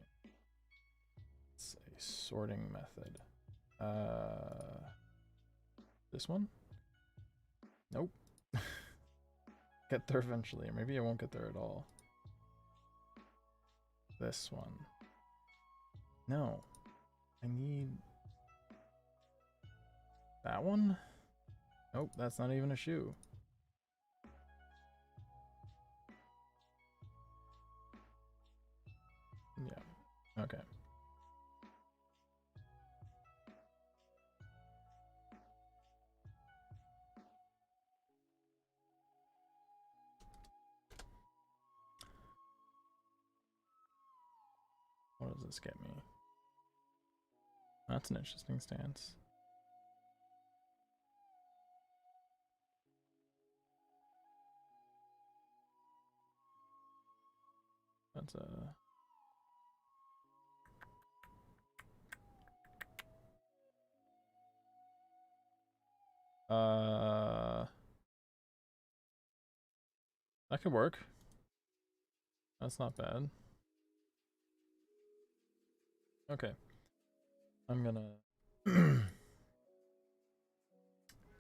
It's a sorting method. This one? Nope. Get there eventually, or maybe I won't get there at all. This one. No. I need that one? Nope, that's not even a shoe. Yeah. Okay. What does this get me? That's an interesting stance. That's a... that could work. That's not bad. Okay. I'm gonna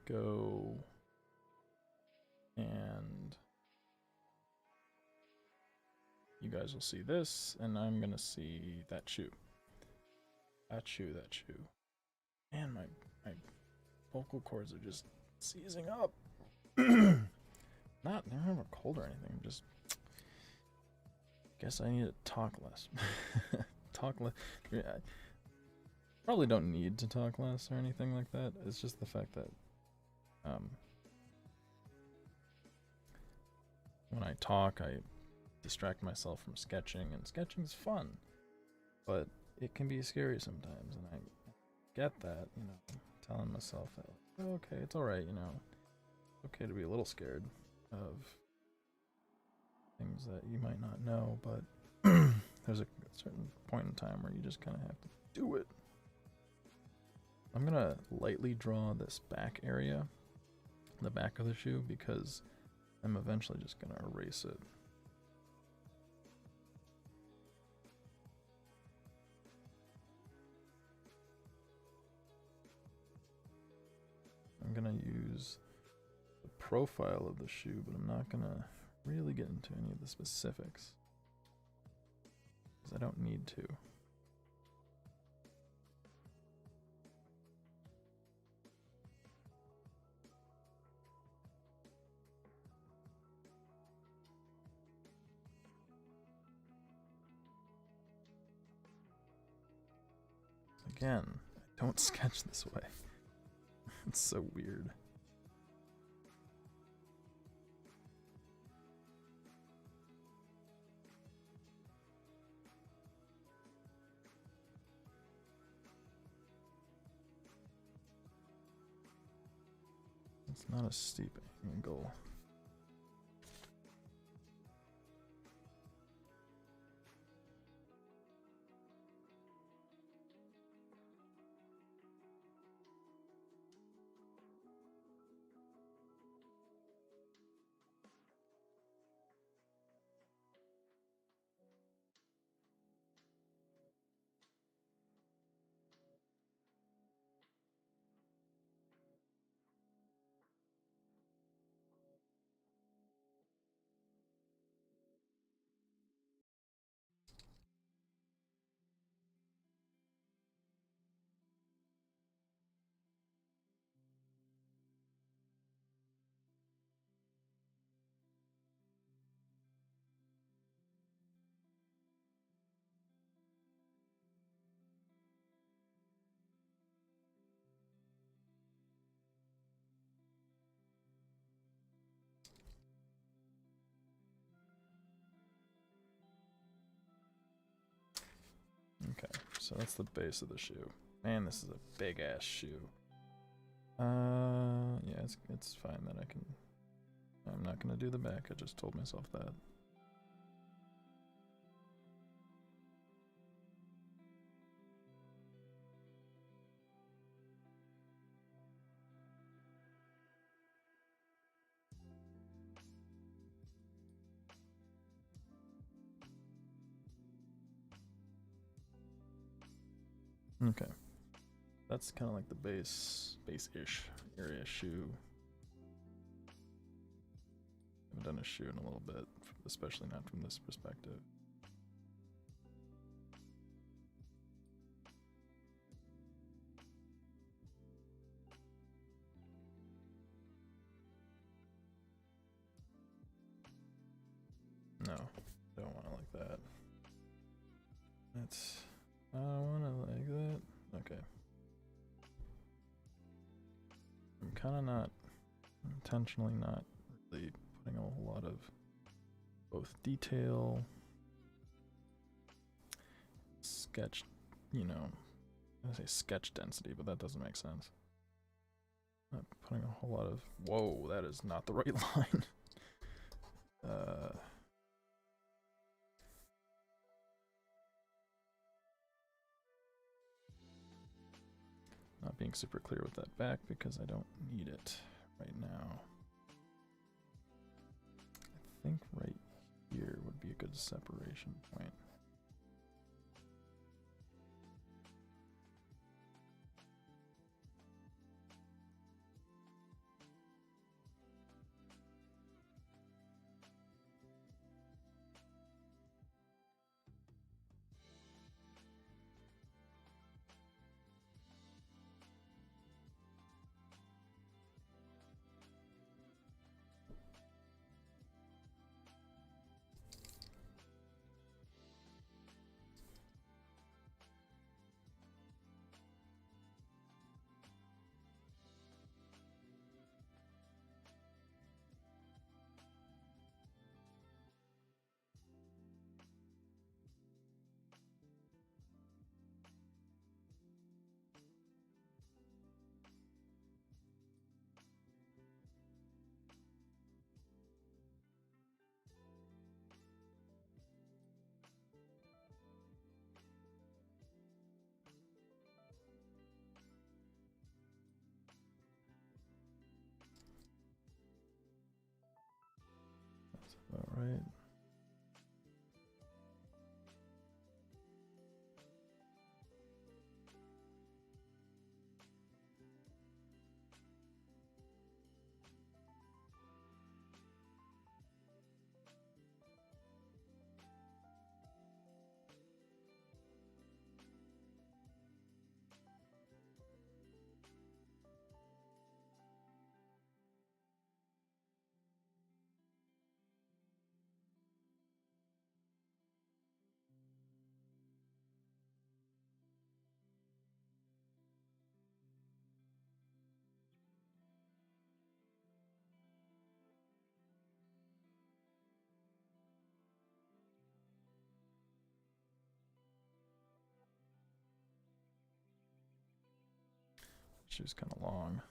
go and you guys will see this, and I'm gonna see that shoe. That shoe, that shoe. Man, my vocal cords are just seizing up. I don't have a cold or anything. Just guess I need to talk less. Talk less. Yeah, I probably don't need to talk less or anything like that. It's just the fact that when I talk, I distract myself from sketching, and sketching's fun, but it can be scary sometimes, and I get that, you know, telling myself that, oh, okay, it's alright, you know, it's okay to be a little scared of things that you might not know, but there's a certain point in time where you just kind of have to do it. I'm gonna lightly draw this back area, the back of the shoe, because I'm eventually just gonna erase it. I'm gonna use the profile of the shoe, but I'm not gonna really get into any of the specifics, because I don't need to. Again, I don't sketch this way. It's so weird. It's not a steep angle. Okay, so that's the base of the shoe. Man, this is a big ass shoe. Yeah, it's fine that I can. I'm not gonna do the back. I just told myself that. Okay, that's kind of like the base-ish area shoe. I haven't done a shoe in a little bit, especially not from this perspective. No, don't want it like that. I want it like that. Okay. I'm kind of not, intentionally not really putting a whole lot of both detail, sketch, you know, I say sketch density, but that doesn't make sense. Not putting a whole lot of, whoa, that is not the right line. Not being super clear with that back because I don't need it right now. I think right here would be a good separation point. right? Shoe's kind of long.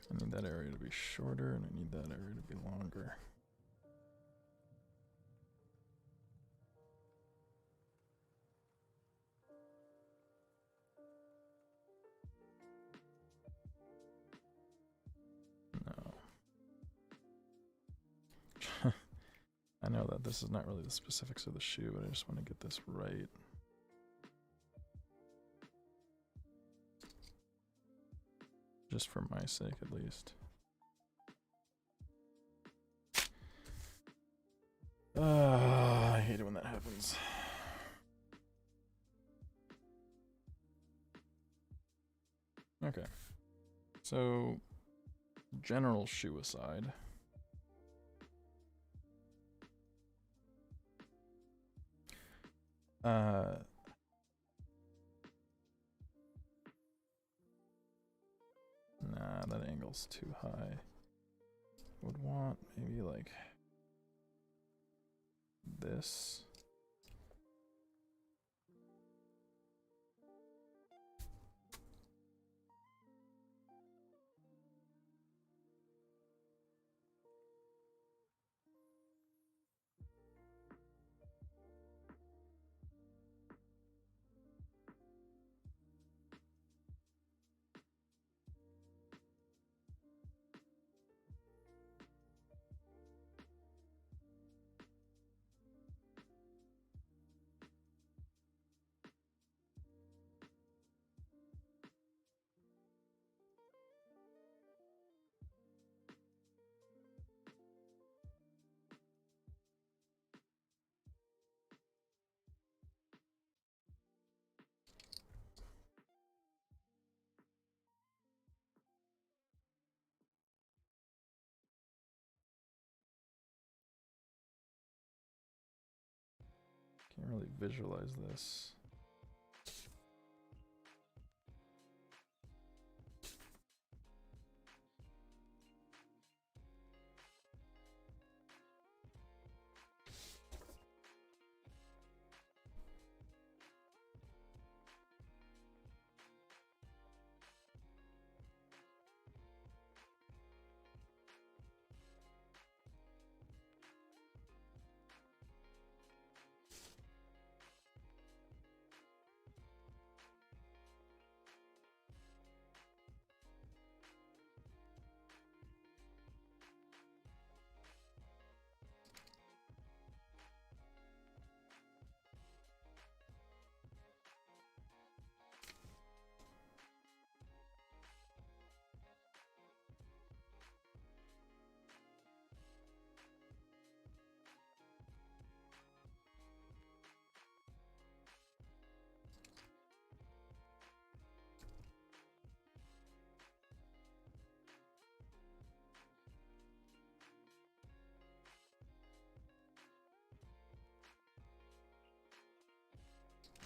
I need that area to be shorter, and I need that area to be longer. No. I know that this is not really the specifics of the shoe, but I just want to get this right. Just for my sake, at least. I hate it when that happens. Okay. So, general shoe aside. Nah, that angle's too high. Would want maybe like this. Can't really visualize this.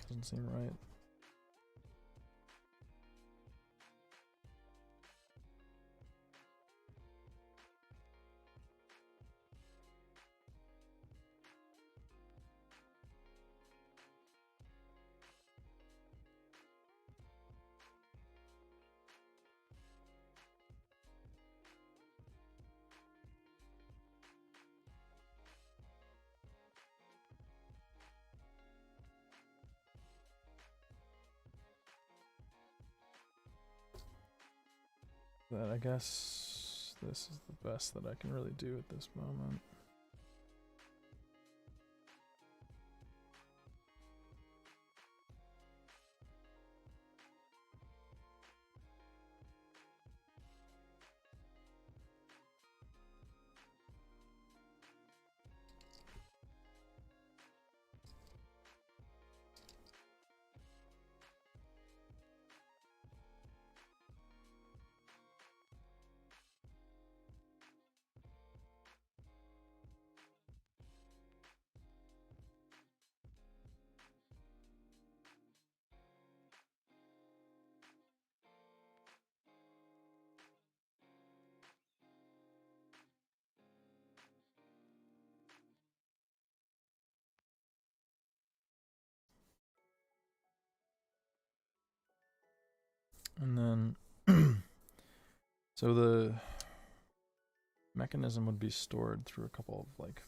Doesn't seem right. that I guess this is the best that I can really do at this moment. And then, so the mechanism would be stored through a couple of like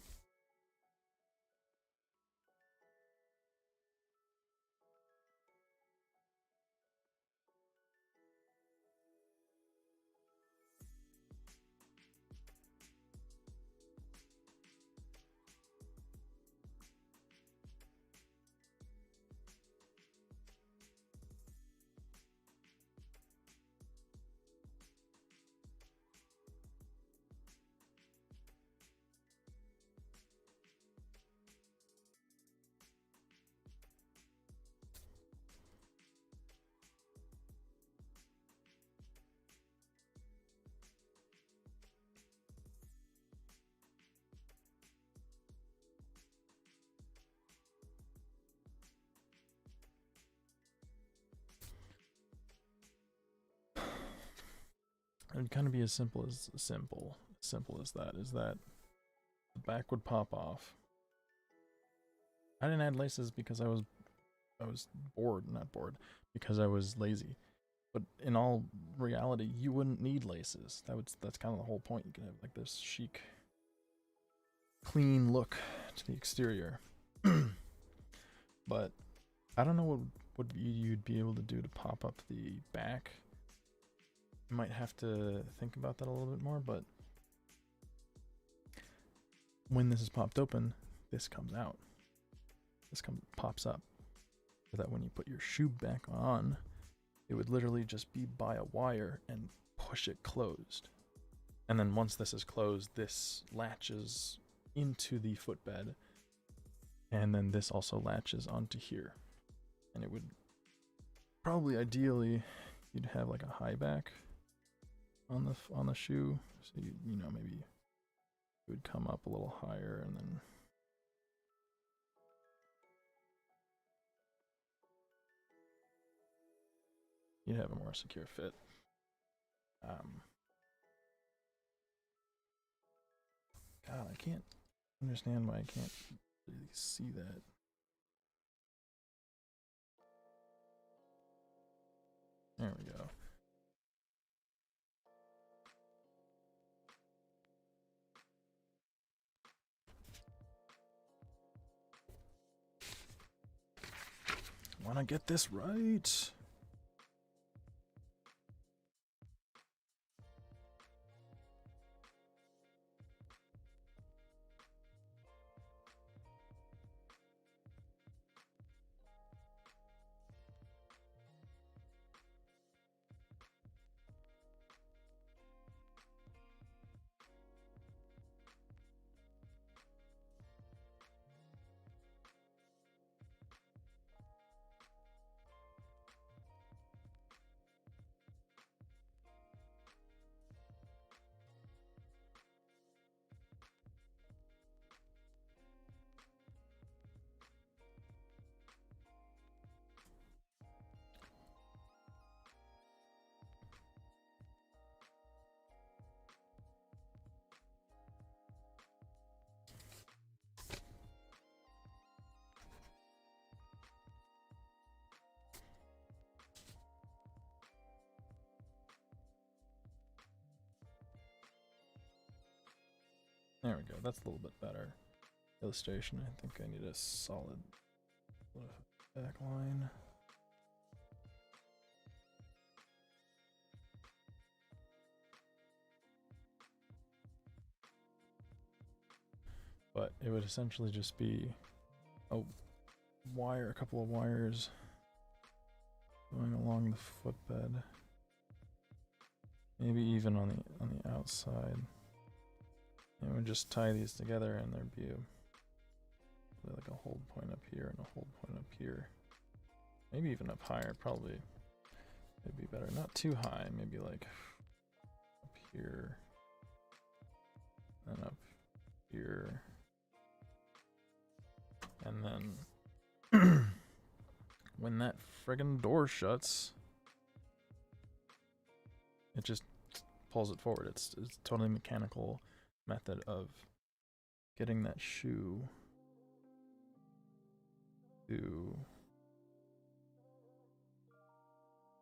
it would kind of be as simple as that. Is that the back would pop off. I didn't add laces because I was bored, not bored, because I was lazy. But in all reality, you wouldn't need laces. That's kind of the whole point. You can have like this chic, clean look to the exterior. But I don't know what you'd be able to do to pop up the back. You might have to think about that a little bit more, but when this is popped open, this comes out. This pops up. So that when you put your shoe back on, it would literally just be by a wire and push it closed. And then once this is closed, this latches into the footbed. And then this also latches onto here. And it would probably, ideally, you'd have like a high back on the shoe. So you know, maybe it would come up a little higher and then you'd have a more secure fit. God, I can't understand why I can't really see that. There we go. I want to get this right. There we go. That's a little bit better illustration. I think I need a solid back line. but it would essentially just be a wire, a couple of wires going along the footbed, maybe even on the outside. And we just tie these together, and there'd be like a hold point up here and a hold point up here, maybe even up higher. Probably it'd be better, not too high, maybe like up here and up here, and then when that friggin' door shuts, it just pulls it forward. It's a totally mechanical method of getting that shoe to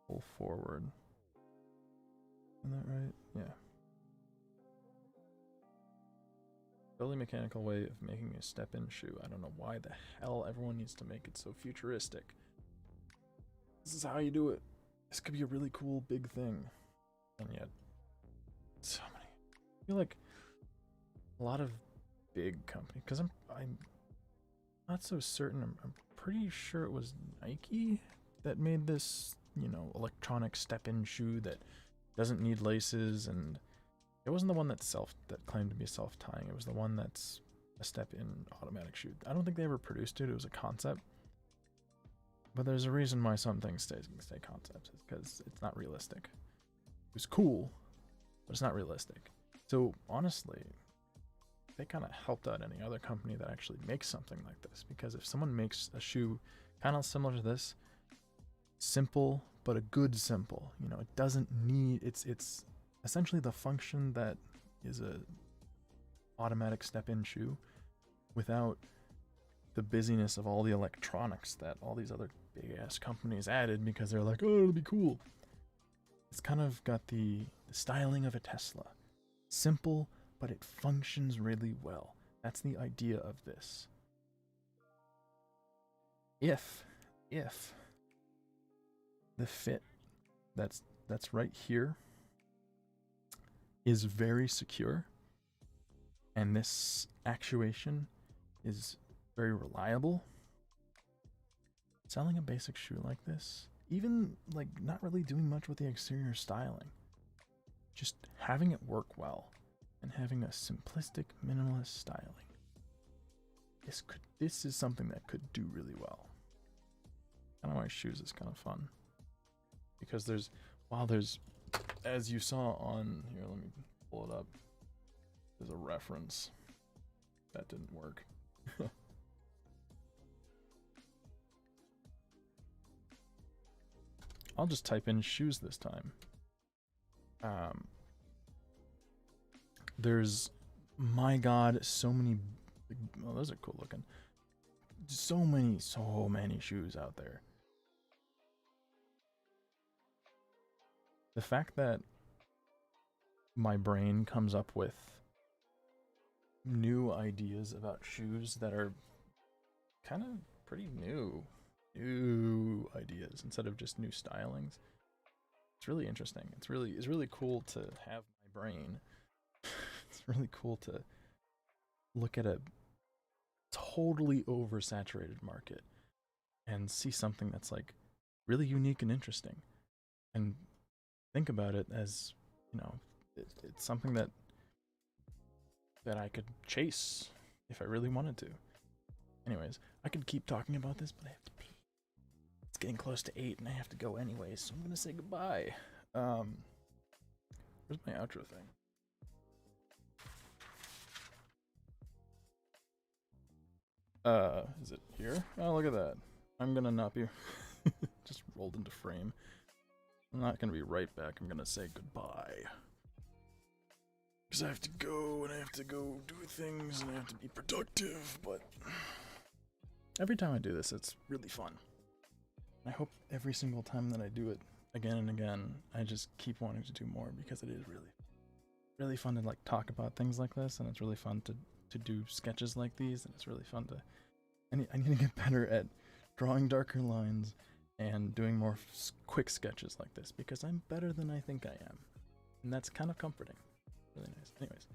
pull forward. Isn't that right? Yeah. Totally mechanical way of making a step-in shoe. I don't know why the hell everyone needs to make it so futuristic. This is how you do it. This could be a really cool big thing. And yet, so many. I feel like a lot of big companies, because I'm not so certain. I'm pretty sure it was Nike that made this, you know, electronic step-in shoe that doesn't need laces, and it wasn't the one that claimed to be self-tying. It was the one that's a step-in automatic shoe. I don't think they ever produced it. It was a concept. But there's a reason why some things stay concepts. It's because it's not realistic. It was cool, but it's not realistic. So honestly, they kind of helped out any other company that actually makes something like this. Because if someone makes a shoe kind of similar to this, simple, but a good simple, you know, it doesn't need, it's essentially the function that is a automatic step-in shoe without the busyness of all the electronics that all these other big-ass companies added because they're like, oh, it'll be cool. It's kind of got the styling of a Tesla. Simple, but it functions really well. That's the idea of this. If the fit that's right here is very secure, and this actuation is very reliable, selling a basic shoe like this, even like not really doing much with the exterior styling, just having it work well and having a simplistic minimalist styling, this is something that could do really well. Kind of why shoes is kind of fun, because there's, as you saw on here, let me pull it up, there's a reference that didn't work. I'll just type in shoes this time. There's, my god, so many, oh, those are cool looking. So many shoes out there. The fact that my brain comes up with new ideas about shoes that are kind of pretty new ideas instead of just new stylings, it's really interesting. It's really cool to have my brain. It's really cool to look at a totally oversaturated market and see something that's like really unique and interesting, and think about it as, you know, it's something that I could chase if I really wanted to. Anyways, I could keep talking about this, but I have to pee. It's getting close to 8 and I have to go anyways, so I'm gonna say goodbye. Where's my outro thing? Is it here? Oh, look at that. I'm gonna not be just rolled into frame. I'm not gonna be right back. I'm gonna say goodbye. Because I have to go, and I have to go do things, and I have to be productive, but every time I do this, it's really fun. I hope every single time that I do it again and again, I just keep wanting to do more, because it is really fun to like talk about things like this, and it's really fun to do sketches like these, and it's really fun to, I need to get better at drawing darker lines and doing more quick sketches like this, because I'm better than I think I am, and that's kind of comforting. Really nice. Anyways.